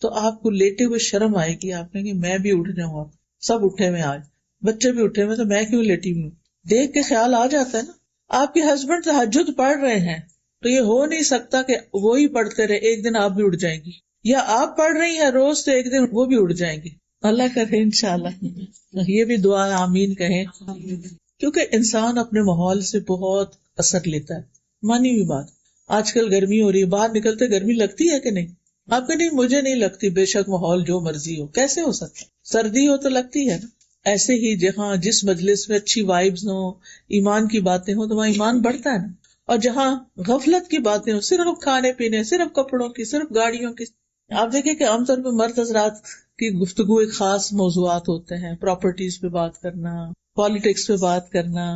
تو آپ کو لیٹے ہوئے شرم آئے گی، آپ کہیں گے میں بھی اٹھ جاؤں، آپ سب اٹھے ہوئے، آج بچے بھی اٹھے ہوئے تو میں کیوں لیٹی ہوئی ہوں. دیکھ کے خیال آ جاتا ہے نا. آپ کے ہسبینڈ تہجد پڑھ رہے ہیں تو یہ ہو نہیں سکتا کہ وہی پڑھتے رہے، ایک دن آپ بھی اٹھ جائیں گی، یا آپ پڑھ رہی ہیں روز تو ایک دن وہ بھی اٹھ جائیں گی. اللہ کرے انشاءاللہ، یہ بھی دعا ہے، آمین کہیں. کیونکہ انسان اپنے ماحول سے بہت اثر لیتا ہے. مانی ہوئی بات، آج کل گرمی ہو رہی ہے، باہر نکلتے گرمی لگتی ہے کہ نہیں؟ آپ کے نہیں، مجھے نہیں لگتی، بے شک ماحول جو مرضی ہو. کیسے ہو سکتا؟ سردی ہو تو لگتی ہے نا. ایسے ہی جہاں جس مجلس میں اچھی وائبز ہوں، ایمان کی باتیں ہوں تو وہاں ایمان بڑھتا ہے نا. اور جہاں غفلت کی باتیں ہوں، صرف کھانے پینے، صرف کپڑوں کی، صرف گاڑیوں کی. آپ دیکھیں کہ عام طور پہ مرد حضرات کی گفتگو ایک خاص موضوعات ہوتے ہیں، پراپرٹیز پہ بات کرنا، پالیٹکس پہ بات کرنا،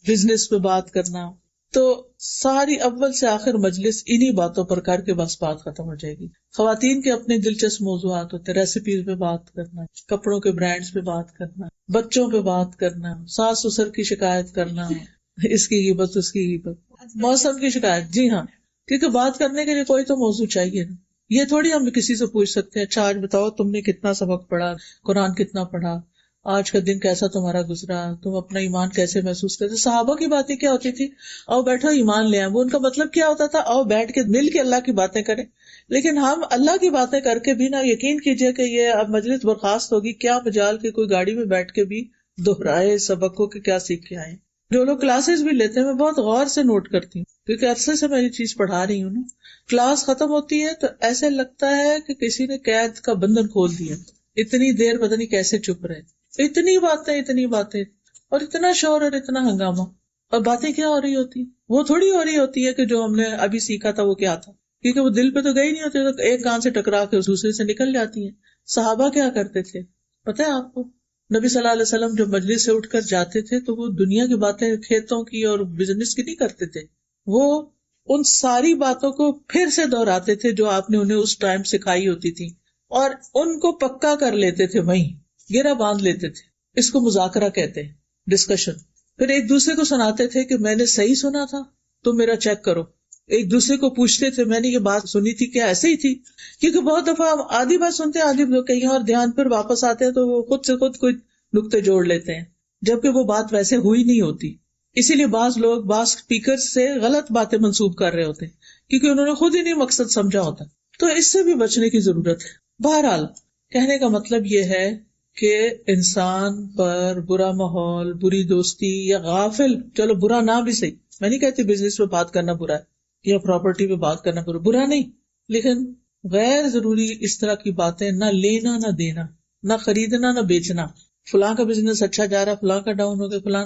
بزنس پہ بات کرنا. تو ساری اول سے آخر مجلس انہی باتوں پر کر کے بس بات ختم ہو جائے گی. خواتین کے اپنے دلچسپ موضوعات ہوتے ہیں، ریسیپیز پہ بات کرنا، کپڑوں کے برانڈز پہ بات کرنا، بچوں پہ بات کرنا، ساس سسر کی شکایت کرنا، اس کی غیبت اس کی غیبت، موسم کی شکایت. جی ہاں، کیونکہ بات کرنے کے لیے کوئی تو موضوع چاہیے نا. یہ تھوڑی ہم کسی سے پوچھ سکتے ہیں اچھا آج بتاؤ تم نے کتنا سبق پڑھا، قرآن کتنا پڑھا، آج کا دن کیسا تمہارا گزرا، تم اپنا ایمان کیسے محسوس کرتے. صحابہ کی باتیں کیا ہوتی تھی؟ آؤ بیٹھو ایمان لے آئیں. وہ ان کا مطلب کیا ہوتا تھا؟ آؤ بیٹھ کے مل کے اللہ کی باتیں کریں. لیکن ہم اللہ کی باتیں کر کے بھی نہ، یقین کیجئے کہ یہ اب مجلس برخاست ہوگی، کیا مجال کہ کوئی گاڑی میں بیٹھ کے بھی دہرائے سبق کو کہ کیا سیکھ کے آئے. جو لوگ کلاسز بھی لیتے ہیں میں بہت غور سے نوٹ کرتی ہوں، کیونکہ عرصے سے میں یہ چیز پڑھا رہی ہوں نا. کلاس ختم ہوتی ہے تو ایسے لگتا ہے کہ کسی نے قید کا بندھن کھول دیا. اتنی دیر پتہ نہیں کیسے چپ رہے، اتنی باتیں اور اتنا شور اور اتنا ہنگامہ. اور باتیں کیا ہو رہی ہوتی؟ وہ تھوڑی ہو رہی ہوتی ہے کہ جو ہم نے ابھی سیکھا تھا وہ کیا تھا، کیونکہ وہ دل پہ تو گئی نہیں ہوتی، تو ایک کان سے ٹکرا کے دوسرے سے نکل جاتی ہیں. صحابہ کیا کرتے تھے پتہ ہے آپ کو؟ نبی صلی اللہ علیہ وسلم جب مجلس سے اٹھ کر جاتے تھے تو وہ دنیا کی باتیں، کھیتوں کی اور بزنس کی نہیں کرتے تھے. وہ ان ساری باتوں کو پھر سے دہراتے تھے جو آپ نے انہیں اس ٹائم سکھائی ہوتی تھی، اور ان کو پکا کر لیتے تھے، وہیں گرہ باندھ لیتے تھے. اس کو مذاکرہ کہتے ہیں، ڈسکشن. پھر ایک دوسرے کو سناتے تھے کہ میں نے صحیح سنا تھا، تم میرا چیک کرو. ایک دوسرے کو پوچھتے تھے میں نے یہ بات سنی تھی کیا ایسے ہی تھی؟ کیونکہ بہت دفعہ ہم آدھی بات سنتے ہیں، آدھی کہیں اور دھیان پر واپس آتے ہیں تو وہ خود سے خود کوئی نقطے جوڑ لیتے ہیں، جبکہ وہ بات ویسے ہوئی نہیں ہوتی. اسی لیے بعض لوگ بعض اسپیکر سے غلط باتیں منسوب کر رہے ہوتے ہیں کیونکہ انہوں نے خود ہی نہیں مقصد سمجھا ہوتا. تو اس سے بھی بچنے کی ضرورت ہے. بہرحال کہنے کا مطلب یہ ہے کہ انسان پر برا ماحول، بری دوستی یا غافل، چلو برا نہ بھی صحیح، میں نہیں کہتی بزنس میں بات کرنا برا ہے، یا پراپرٹی پہ بات کرنا کرو، برا نہیں، لیکن غیر ضروری اس طرح کی باتیں نہ لینا نہ دینا، نہ خریدنا نہ بیچنا، فلاں کا بزنس اچھا جا رہا، فلاں کا ڈاؤن ہو گیا، فلاں،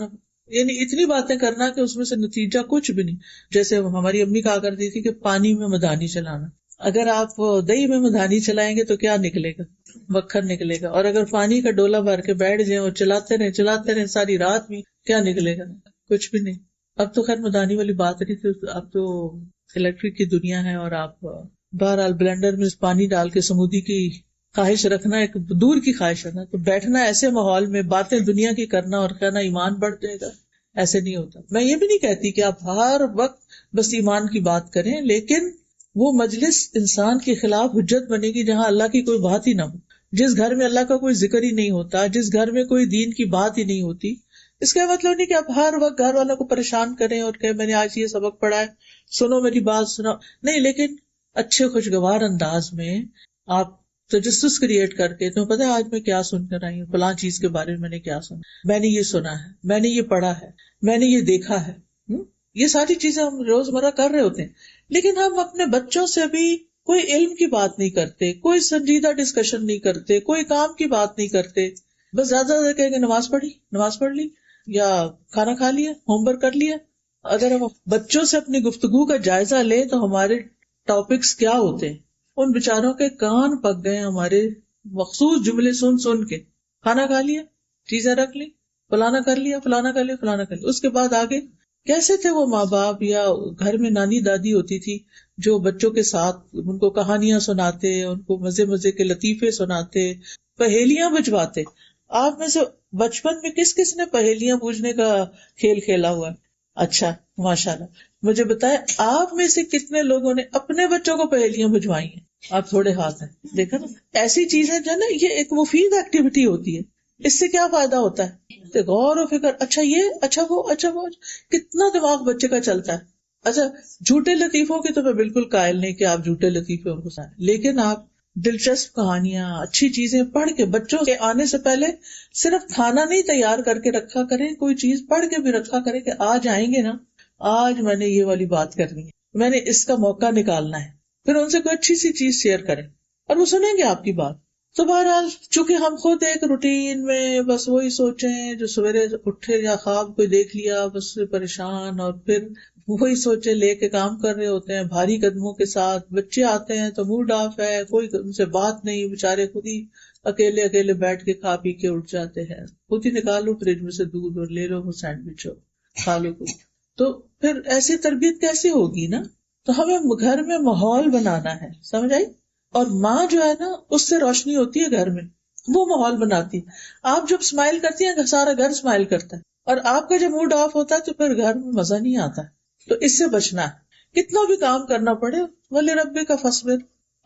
یعنی اتنی باتیں کرنا کہ اس میں سے نتیجہ کچھ بھی نہیں. جیسے ہماری امی کہا کرتی تھی کہ پانی میں مدھانی چلانا، اگر آپ دہی میں مدھانی چلائیں گے تو کیا نکلے گا؟ مکھن نکلے گا. اور اگر پانی کا ڈولا بھر کے بیٹھ جائیں اور چلاتے رہے ساری رات بھی، کیا نکلے گا؟ کچھ بھی نہیں. اب تو خیر مدھانی والی بات نہیں تھی، اب تو الیکٹرک کی دنیا ہے، اور آپ بہرحال بلینڈر میں پانی ڈال کے سمودی کی خواہش رکھنا ایک دور کی خواہش ہے نا. تو بیٹھنا ایسے ماحول میں باتیں دنیا کی کرنا اور کہنا ایمان بڑھ جائے گا، ایسے نہیں ہوتا. میں یہ بھی نہیں کہتی کہ آپ ہر وقت بس ایمان کی بات کریں، لیکن وہ مجلس انسان کے خلاف حجت بنے گی جہاں اللہ کی کوئی بات ہی نہ ہو، جس گھر میں اللہ کا کوئی ذکر ہی نہیں ہوتا، جس گھر میں کوئی دین کی بات ہی نہیں ہوتی. اس کا مطلب نہیں کہ آپ ہر وقت گھر والوں کو پریشان کریں اور کہ میں نے آج یہ سبق پڑھا ہے، سنو میری بات سنو، نہیں، لیکن اچھے خوشگوار انداز میں آپ تجسس کریٹ کر کے، تمہیں پتا ہے آج میں کیا سن کر آئی ہوں، فلاں چیز کے بارے میں میں نے کیا سنا، میں نے یہ سنا ہے، میں نے یہ پڑھا ہے، میں نے یہ دیکھا ہے. یہ ساری چیزیں ہم روزمرہ کر رہے ہوتے ہیں، لیکن ہم اپنے بچوں سے بھی کوئی علم کی بات نہیں کرتے، کوئی سنجیدہ ڈسکشن نہیں کرتے، کوئی کام کی بات نہیں کرتے. بس زیادہ زیادہ کہیں گے نماز پڑھ لی یا کھانا کھا لیا، ہوم ورک کر لیا. اگر ہم بچوں سے اپنی گفتگو کا جائزہ لیں تو ہمارے ٹاپکس کیا ہوتے ہیں. ان بیچاروں کے کان پک گئے ہمارے مخصوص جملے سن کے. کھانا کھا لیا، چیزیں رکھ لی، فلانا کر لیا، فلانا کر لیا، فلانا کر لیا. اس کے بعد آگے کیسے تھے وہ ماں باپ یا گھر میں نانی دادی ہوتی تھی جو بچوں کے ساتھ ان کو کہانیاں سناتے، ان کو مزے مزے کے لطیفے سناتے، پہیلیاں بجواتے. آپ میں سے بچپن میں کس کس نے پہیلیاں بوجھنے کا کھیل کھیلا ہوا ہے؟ اچھا، ماشاءاللہ. مجھے بتائیں آپ میں سے کتنے لوگوں نے اپنے بچوں کو پہیلیاں بجوائی ہیں؟ آپ تھوڑے ہاتھ ہیں. دیکھا نا، ایسی چیزیں جو ہے نا، یہ ایک مفید ایکٹیویٹی ہوتی ہے. اس سے کیا فائدہ ہوتا ہے؟ غور و فکر، اچھا یہ، اچھا وہ، اچھا وہ، کتنا دماغ بچے کا چلتا ہے. اچھا جھوٹے لطیفوں کی تو میں بالکل قائل نہیں کہ آپ جھوٹے لطیفے ان کو سنائیں، لیکن آپ دلچسپ کہانیاں، اچھی چیزیں پڑھ کے بچوں کے آنے سے پہلے صرف کھانا نہیں تیار کر کے رکھا کریں، کوئی چیز پڑھ کے بھی رکھا کریں کہ آج آئیں گے نا، آج میں نے یہ والی بات کرنی ہے، میں نے اس کا موقع نکالنا ہے. پھر ان سے کوئی اچھی سی چیز شیئر کریں اور وہ سنیں گے آپ کی بات. تو بہرحال چونکہ ہم خود ایک روٹین میں بس وہی سوچیں جو سویرے اٹھے یا خواب کوئی دیکھ لیا بس پریشان، اور پھر وہی سوچے لے کے کام کر رہے ہوتے ہیں بھاری قدموں کے ساتھ. بچے آتے ہیں تو موڈ آف ہے، کوئی ان سے بات نہیں، بےچارے خود ہی اکیلے بیٹھ کے کھا پی کے اٹھ جاتے ہیں. خود ہی نکالو فریج میں سے دودھ اور لے لو وہ سینڈوچ ہو کھا لو کچھ. تو پھر ایسی تربیت کیسے ہوگی نا؟ تو ہمیں گھر میں ماحول بنانا ہے، سمجھ آئی؟ اور ماں جو ہے نا اس سے روشنی ہوتی ہے گھر میں، وہ ماحول بناتی. آپ جب اسمائل کرتی ہیں سارا گھر اسمائل کرتا ہے، اور آپ کا جب موڈ آف ہوتا ہے تو پھر گھر میں مزہ نہیں آتا. تو اس سے بچنا ہے. کتنا بھی کام کرنا پڑے ولی ربی کا فصبر،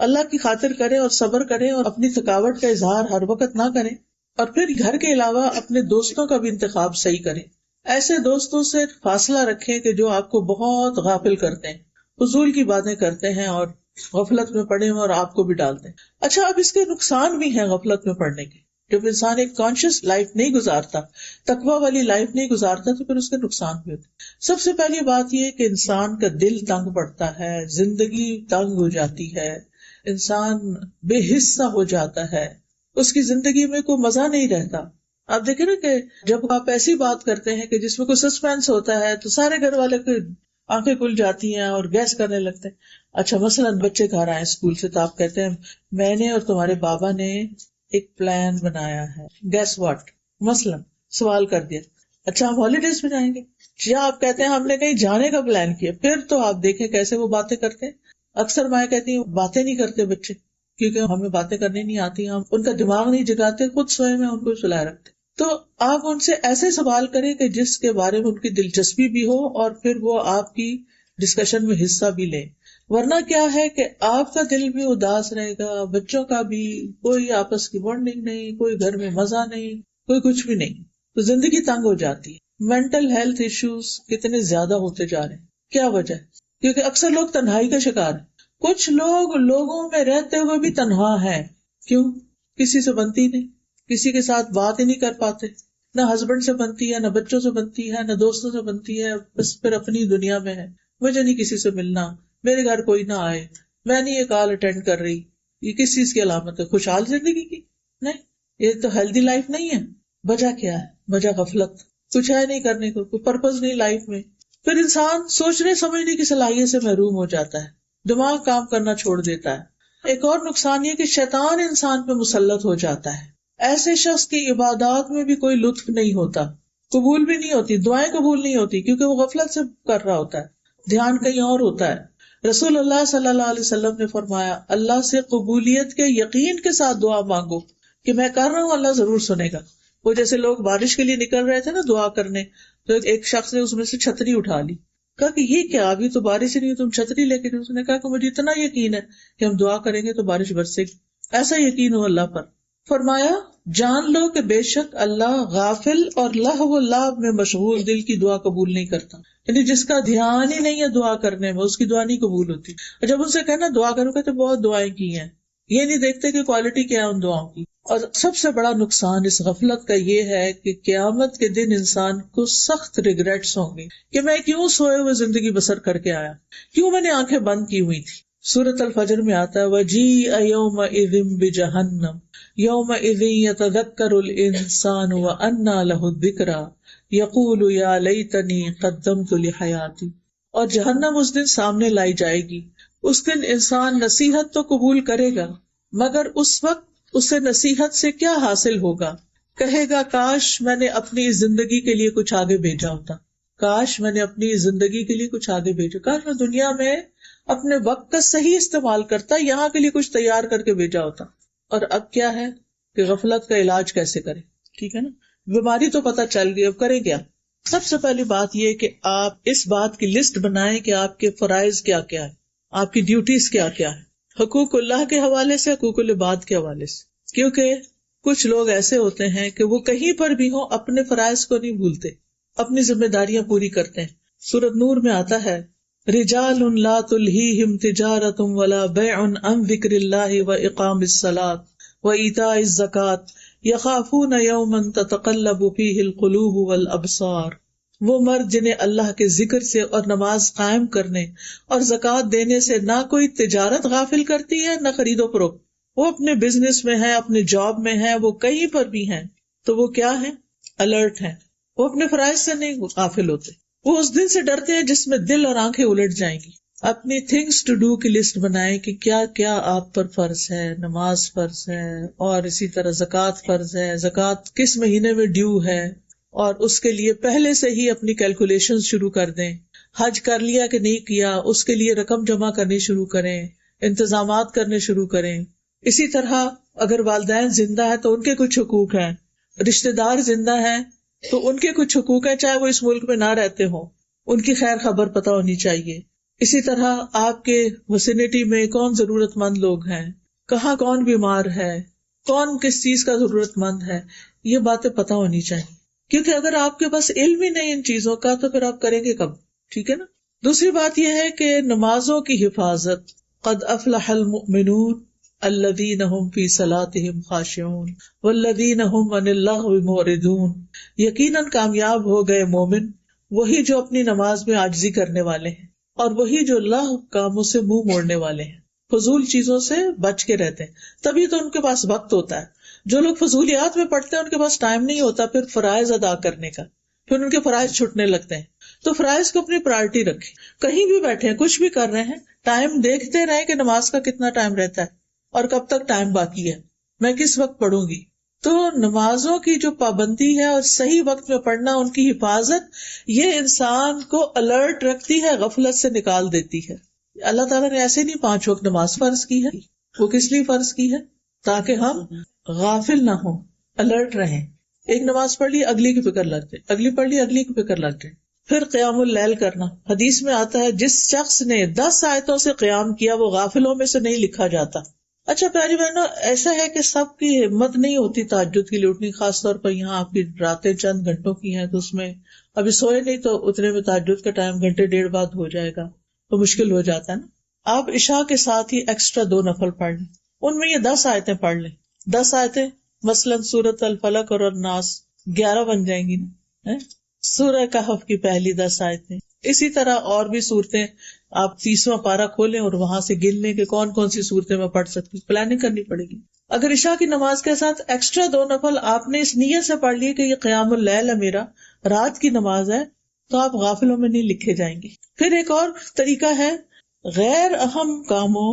اللہ کی خاطر کریں اور صبر کریں اور اپنی تھکاوٹ کا اظہار ہر وقت نہ کریں. اور پھر گھر کے علاوہ اپنے دوستوں کا بھی انتخاب صحیح کریں. ایسے دوستوں سے فاصلہ رکھیں کہ جو آپ کو بہت غافل کرتے ہیں، فضول کی باتیں کرتے ہیں اور غفلت میں پڑے ہیں اور آپ کو بھی ڈالتے ہیں. اچھا اب اس کے نقصان بھی ہیں غفلت میں پڑنے کے. جب انسان ایک کانشیس لائف نہیں گزارتا، تقوی والی لائف نہیں گزارتا، تو پھر اس کے نقصان بھی ہوتے. سب سے پہلی بات یہ کہ انسان کا دل تنگ پڑتا ہے، زندگی تنگ ہو جاتی ہے، انسان بے حصہ ہو جاتا ہے، اس کی زندگی میں کوئی مزہ نہیں رہتا. آپ دیکھیں نا کہ جب آپ ایسی بات کرتے ہیں کہ جس میں کوئی سسپینس ہوتا ہے تو سارے گھر والے کی آنکھیں کھل جاتی ہیں اور گیس کرنے لگتے ہیں. اچھا مثلاً بچے گھر آئے اسکول سے تو آپ کہتے ہیں میں نے اور تمہارے بابا نے ایک پلان بنایا ہے، گیس واٹ، مثلاً سوال کر دیا. اچھا ہم ہالیڈیز پہ جائیں گے، یا آپ کہتے ہیں ہم نے کہیں جانے کا پلان کیا. پھر تو آپ دیکھیں کیسے وہ باتیں کرتے ہیں. اکثر مائیں کہتی ہیں باتیں نہیں کرتے بچے کیونکہ ہمیں باتیں کرنی نہیں آتی، ہم ان کا دماغ نہیں جگاتے، خود سوئے میں ان کو سلائے رکھتے. تو آپ ان سے ایسے سوال کریں کہ جس کے بارے میں ان کی دلچسپی بھی ہو اور پھر وہ آپ کی ڈسکشن میں حصہ بھی لیں. ورنہ کیا ہے کہ آپ کا دل بھی اداس رہے گا، بچوں کا بھی، کوئی آپس کی بانڈنگ نہیں، کوئی گھر میں مزہ نہیں، کوئی کچھ بھی نہیں. تو زندگی تنگ ہو جاتی ہے. مینٹل ہیلتھ ایشوز کتنے زیادہ ہوتے جا رہے ہیں. کیا وجہ ہے؟ کیونکہ اکثر لوگ تنہائی کا شکار ہیں. کچھ لوگ لوگوں میں رہتے ہوئے بھی تنہا ہیں. کیوں؟ کسی سے بنتی نہیں، کسی کے ساتھ بات ہی نہیں کر پاتے، نہ ہسبینڈ سے بنتی ہے، نہ بچوں سے بنتی ہے، نہ دوستوں سے بنتی ہے، بس پھر اپنی دنیا میں ہے. مجھے نہیں کسی سے ملنا، میرے گھر کوئی نہ آئے، میں نہیں یہ کال اٹینڈ کر رہی، یہ کس چیز کی علامت ہے؟ خوشحال زندگی کی نہیں، یہ تو ہیلدی لائف نہیں ہے. وجہ کیا ہے؟ وجہ غفلت، کچھ ہے نہیں کرنے کو، کوئی پرپز نہیں لائف میں. پھر انسان سوچنے سمجھنے کی صلاحیت سے محروم ہو جاتا ہے، دماغ کام کرنا چھوڑ دیتا ہے. ایک اور نقصان یہ کہ شیطان انسان پہ مسلط ہو جاتا ہے. ایسے شخص کی عبادات میں بھی کوئی لطف نہیں ہوتا، قبول بھی نہیں ہوتی، دعائیں قبول نہیں ہوتی، کیونکہ وہ غفلت سے کر رہا ہوتا ہے، دھیان کہیں اور ہوتا ہے. رسول اللہ صلی اللہ علیہ وسلم نے فرمایا، اللہ سے قبولیت کے یقین کے ساتھ دعا مانگو کہ میں کر رہا ہوں، اللہ ضرور سنے گا. وہ جیسے لوگ بارش کے لیے نکل رہے تھے نا دعا کرنے، تو ایک شخص نے اس میں سے چھتری اٹھا لی، کہا کہ یہ کیا، ابھی تو بارش ہی نہیں، تم چھتری لے کے. اس نے کہا کہ مجھے اتنا یقین ہے کہ ہم دعا کریں گے تو بارش برسے گی، ایسا یقین ہو اللہ پر. فرمایا جان لو کہ بے شک اللہ غافل اور لہو و لعب میں مشغول دل کی دعا قبول نہیں کرتا. یعنی جس کا دھیان ہی نہیں ہے دعا کرنے میں، اس کی دعا نہیں قبول ہوتی. اور جب ان سے کہنا دعا کرو گے تو بہت دعائیں کی ہیں، یہ نہیں دیکھتے کہ کوالٹی کیا ہے ان دعاؤں کی. اور سب سے بڑا نقصان اس غفلت کا یہ ہے کہ قیامت کے دن انسان کو سخت ریگریٹس ہوں گے کہ میں کیوں سوئے ہوئے زندگی بسر کر کے آیا، کیوں میں نے آنکھیں بند کی ہوئی تھی. سورۃ الفجر میں آتا ہے وَجِیءَ یَوْمَئِذٍ بِجَہَنَّمَ یَوْمَئِذٍ یَتَذَکَّرُ الْإِنسَانُ وَأَنَّىٰ لَهُ الذِّکْرَىٰ یَقُولُ یَا لَیتَنِی قَدَّمْتُ لِحَیَاتِی. اور جہنم اس دن سامنے لائی جائے گی. اس دن انسان نصیحت تو قبول کرے گا، مگر اس وقت اسے نصیحت سے کیا حاصل ہوگا؟ کہے گا کاش میں نے اپنی زندگی کے لیے کچھ آگے بھیجا ہوتا، کاش میں نے اپنی زندگی کے لیے کچھ آگے بھیجا، کاش میں دنیا میں اپنے وقت کا صحیح استعمال کرتا، یہاں کے لیے کچھ تیار کر کے بھیجا ہوتا. اور اب کیا ہے کہ غفلت کا علاج کیسے کرے. ٹھیک ہے نا، بیماری تو پتہ چل گئی، اب کرے کیا؟ سب سے پہلی بات یہ کہ آپ اس بات کی لسٹ بنائیں کہ آپ کے فرائض کیا کیا ہے، آپ کی ڈیوٹیز کیا کیا ہے، حقوق اللہ کے حوالے سے، حقوق العباد کے حوالے سے. کیونکہ کچھ لوگ ایسے ہوتے ہیں کہ وہ کہیں پر بھی ہوں اپنے فرائض کو نہیں بھولتے، اپنی ذمہ داریاں پوری کرتے ہیں. سورۃ نور میں آتا ہے رجال لا تلہیہم تجارۃ ولا بیع عن ذکر اللہ واقام الصلاۃ وایتاء الزکاۃ یخافون یوما تتقلب فیہ القلوب والابصار. وہ مرد جنہیں اللہ کے ذکر سے اور نماز قائم کرنے اور زکوٰۃ دینے سے نہ کوئی تجارت غافل کرتی ہے نہ خرید و فروخت. وہ اپنے بزنس میں ہیں، اپنے جاب میں ہیں، وہ کہیں پر بھی ہیں تو وہ کیا ہیں؟ الرٹ ہیں. وہ اپنے فرائض سے نہیں غافل ہوتے. وہ اس دن سے ڈرتے ہیں جس میں دل اور آنکھیں الٹ جائیں گی. اپنی تھنگس ٹو ڈو کی لسٹ بنائیں کہ کیا کیا آپ پر فرض ہے. نماز فرض ہے، اور اسی طرح زکوٰۃ فرض ہے، زکوٰۃ کس مہینے میں ڈیو ہے، اور اس کے لیے پہلے سے ہی اپنی کیلکولیشن شروع کر دیں. حج کر لیا کہ نہیں کیا، اس کے لیے رقم جمع کرنی شروع کریں، انتظامات کرنے شروع کریں. اسی طرح اگر والدین زندہ ہے تو ان کے کچھ حقوق ہیں، رشتہ دار زندہ ہیں تو ان کے کچھ حقوق ہیں، چاہے وہ اس ملک میں نہ رہتے ہوں، ان کی خیر خبر پتہ ہونی چاہیے. اسی طرح آپ کے وسینٹی میں کون ضرورت مند لوگ ہیں، کہاں کون بیمار ہے، کون کس چیز کا ضرورت مند ہے، یہ باتیں پتہ ہونی چاہیے. کیونکہ اگر آپ کے پاس علم ہی نہیں ان چیزوں کا تو پھر آپ کریں گے کب؟ ٹھیک ہے نا. دوسری بات یہ ہے کہ نمازوں کی حفاظت. قد افلح المؤمنون الذین هم فی صلاتهم خاشعون والذین هم عن اللغو معرضون. یقیناً کامیاب ہو گئے مومن وہی جو اپنی نماز میں عاجزی کرنے والے ہیں، اور وہی جو لغو کاموں سے منہ موڑنے والے ہیں، فضول چیزوں سے بچ کے رہتے ہیں. تبھی تو ان کے پاس وقت ہوتا ہے. جو لوگ فضولیات میں پڑھتے ہیں ان کے پاس ٹائم نہیں ہوتا پھر فرائض ادا کرنے کا، پھر ان کے فرائض چھٹنے لگتے ہیں. تو فرائض کو اپنی پرائرٹی رکھیں. کہیں بھی بیٹھے ہیں، کچھ بھی کر رہے ہیں، ٹائم دیکھتے رہیں کہ نماز کا کتنا ٹائم رہتا ہے اور کب تک ٹائم باقی ہے، میں کس وقت پڑھوں گی. تو نمازوں کی جو پابندی ہے اور صحیح وقت میں پڑھنا، ان کی حفاظت، یہ انسان کو الرٹ رکھتی ہے، غفلت سے نکال دیتی ہے. اللہ تعالیٰ نے ایسے نہیں 5 وقت نماز فرض کی ہے. وہ کس لیے فرض کی ہے؟ تاکہ ہم غافل نہ ہوں، الرٹ رہیں. ایک نماز پڑھ لی، اگلی کی فکر لگ جائے، اگلی پڑھ لی، اگلی کی فکر لگ جائے. پھر قیام اللیل کرنا. حدیث میں آتا ہے جس شخص نے 10 آیتوں سے قیام کیا وہ غافلوں میں سے نہیں لکھا جاتا. اچھا پیاری بہنوں، ایسا ہے کہ سب کی ہمت نہیں ہوتی تہجد کے لیے اٹھنی، خاص طور پر یہاں آپ کی راتیں چند گھنٹوں کی ہیں تو اس میں ابھی سوئے نہیں تو اتنے میں تہجد کا ٹائم گھنٹے 1.5 بعد ہو جائے گا تو مشکل ہو جاتا ہے نا. آپ عشاء کے ساتھ ہی ایکسٹرا 2 نفل پڑھ لیں، ان میں یہ 10 آیتیں پڑھ لیں. 10 آیتیں مثلاً سورۃ الفلق اور الناس 11 بن جائیں گی نا. سورہ کہف کی پہلی 10 آیتیں. اسی طرح اور بھی صورتیں آپ 30واں پارہ کھولیں اور وہاں سے گن لیں کہ کون کون سی صورتیں میں پڑھ سکتی ہوں. پلاننگ کرنی پڑے گی. اگر عشاء کی نماز کے ساتھ ایکسٹرا 2 نفل آپ نے اس نیت سے پڑھ لیے کہ یہ قیام اللیل ہے، میرا رات کی نماز ہے، تو آپ غافلوں میں نہیں لکھے جائیں گے. پھر ایک اور طریقہ ہے غیر اہم کاموں،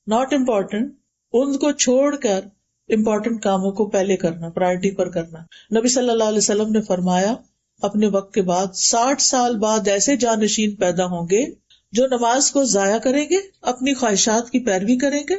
ناٹ امپورٹنٹ، ان کو چھوڑ کر امپورٹنٹ کاموں کو پہلے کرنا، پرائرٹی پر کرنا. نبی صلی اللہ علیہ وسلم نے فرمایا اپنے وقت کے بعد 60 سال بعد ایسے جانشین پیدا ہوں گے جو نماز کو ضائع کریں گے، اپنی خواہشات کی پیروی کریں گے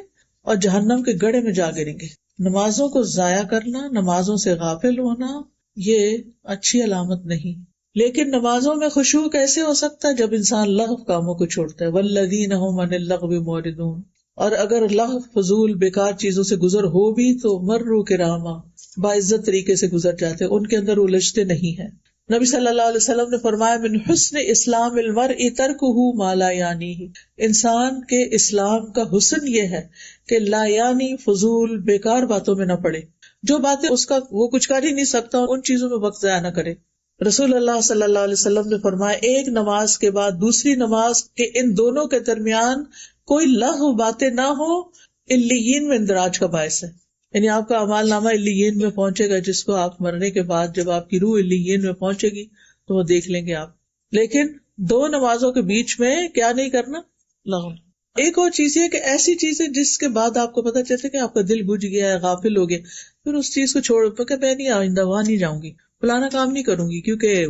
اور جہنم کے گڑھے میں جا گریں گے. نمازوں کو ضائع کرنا، نمازوں سے غافل ہونا، یہ اچھی علامت نہیں. لیکن نمازوں میں خشوع کیسے ہو سکتا ہے؟ جب انسان لغو کاموں کو چھوڑتا ہے. والذین ھم عن اللغو معرضون. اور اگر لغو، فضول، بیکار چیزوں سے گزر ہو بھی تو مروا کراما، باعزت طریقے سے گزر جاتے، ان کے اندر الجھتے نہیں ہیں. نبی صلی اللہ علیہ وسلم نے فرمایا من حسن اسلام المرء ترکہ ما لا یعنیہ. انسان کے اسلام کا حسن یہ ہے کہ لا یعنی، فضول، بیکار باتوں میں نہ پڑے. جو باتیں اس کا وہ کچھ کر ہی نہیں سکتا ان چیزوں میں وقت ضائع نہ کرے. رسول اللہ صلی اللہ علیہ وسلم نے فرمایا ایک نماز کے بعد دوسری نماز کے ان دونوں کے درمیان کوئی لغو باتیں نہ ہو، علیین میں اندراج کا باعث ہے. یعنی آپ کا اعمال نامہ علیین میں پہنچے گا، جس کو آپ مرنے کے بعد جب آپ کی روح علیین میں پہنچے گی تو وہ دیکھ لیں گے آپ. لیکن 2 نمازوں کے بیچ میں کیا نہیں کرنا؟ لغو. ایک اور چیز یہ کہ ایسی چیزیں جس کے بعد آپ کو پتہ چلتا ہے کہ آپ کا دل بجھ گیا ہے، غافل ہو گئے، پھر اس چیز کو چھوڑ کہ میں نہیں آئندہ وہاں نہیں جاؤں گی، فلانا کام نہیں کروں گی کیونکہ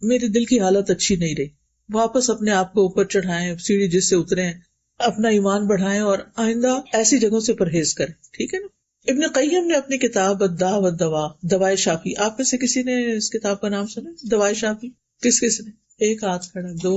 میرے دل کی حالت اچھی نہیں رہی. واپس اپنے آپ کو اوپر چڑھائیں، سیڑھی جس سے اترے ہیں، اپنا ایمان بڑھائیں اور آئندہ ایسی جگہوں سے پرہیز کریں. ٹھیک ہے نا. ابن قیم نے اپنی کتاب الداء والدواء، دوائے شافی، آپ میں سے کسی نے اس کتاب کا نام سنا؟ دوائے شافی کس کس نے؟ ایک ہاتھ کھڑا، 2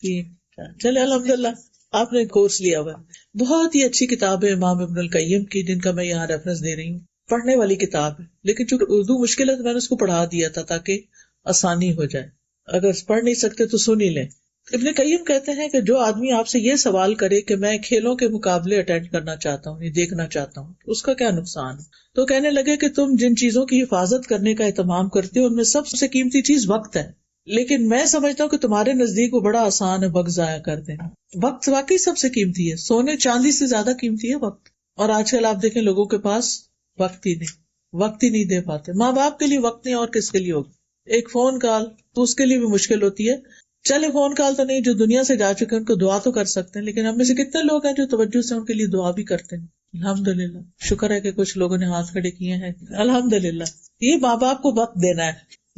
3 4. چلے الحمدللہ آپ نے کورس لیا ہوا. بہت ہی اچھی کتاب ہے امام ابن القیم کی، جن کا میں یہاں ریفرنس دے رہی ہوں. پڑھنے والی کتاب ہے، لیکن چونکہ اردو مشکل ہے تو میں نے اس کو پڑھا دیا تھا تاکہ آسانی ہو جائے. اگر پڑھ نہیں سکتے تو سن ہی لیں. ابن قیم کہتے ہیں کہ جو آدمی آپ سے یہ سوال کرے کہ میں کھیلوں کے مقابلے اٹینڈ کرنا چاہتا ہوں، یہ دیکھنا چاہتا ہوں، اس کا کیا نقصان ہے؟ تو کہنے لگے کہ تم جن چیزوں کی حفاظت کرنے کا اہتمام کرتے ہو ان میں سب سے قیمتی چیز وقت ہے. لیکن میں سمجھتا ہوں کہ تمہارے نزدیک وہ بڑا آسان ہے وقت ضائع کر دینا. وقت واقعی سب سے قیمتی ہے، سونے چاندی سے زیادہ قیمتی ہے وقت. اور آج کل آپ دیکھیں لوگوں کے پاس وقت ہی نہیں دے پاتے. ماں باپ کے لیے وقت نہیں اور کس کے لیے ہوگا؟ ایک فون کال تو اس کے لیے بھی مشکل ہوتی ہے. چلے فون کال تو نہیں، جو دنیا سے جا چکے ہیں ان کو دعا تو کر سکتے ہیں، لیکن ہم میں سے کتنے لوگ ہیں جو توجہ سے ان کے لیے دعا بھی کرتے ہیں؟ الحمدللہ، شکر ہے کہ کچھ لوگوں نے ہاتھ کھڑے کیے ہیں. الحمدللہ. یہ ماں باپ کو وقت دینا ہے.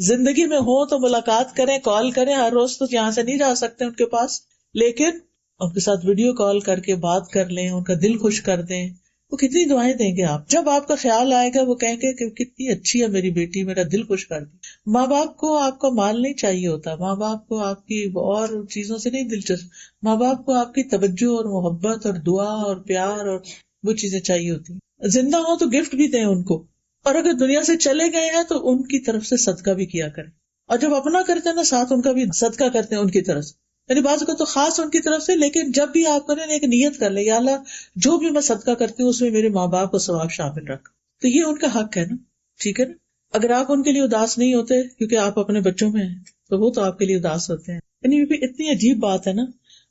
زندگی میں ہو تو ملاقات کریں، کال کریں. ہر روز تو یہاں سے نہیں جا سکتے ان کے پاس، لیکن ان کے ساتھ ویڈیو کال کر کے بات کر لیں، ان کا دل خوش کر دیں. وہ کتنی دعائیں دیں گے آپ. جب آپ کا خیال آئے گا وہ کہیں گے کہ کتنی اچھی ہے میری بیٹی، میرا دل خوش کر دی. ماں باپ کو آپ کا مال نہیں چاہیے ہوتا، ماں باپ کو آپ کی اور چیزوں سے نہیں دلچسپ، ماں باپ کو آپ کی توجہ اور محبت اور دعا اور پیار اور وہ چیزیں چاہیے ہوتی. زندہ ہو تو گفٹ بھی دیں ان کو، اور اگر دنیا سے چلے گئے ہیں تو ان کی طرف سے صدقہ بھی کیا کریں. اور جب اپنا کرتے ہیں نا ساتھ ان کا بھی صدقہ کرتے ہیں ان کی طرف سے. یعنی بعض کو تو خاص ان کی طرف سے، لیکن جب بھی آپ کریں ایک نیت کر لیں، یا اللہ جو بھی میں صدقہ کرتی ہوں اس میں میرے ماں باپ کو ثواب شامل رکھ. تو یہ ان کا حق ہے نا. ٹھیک ہے نا. اگر آپ ان کے لیے اداس نہیں ہوتے کیونکہ آپ اپنے بچوں میں ہیں تو وہ تو آپ کے لیے اداس ہوتے ہیں. یعنی یہ بھی اتنی عجیب بات ہے نا.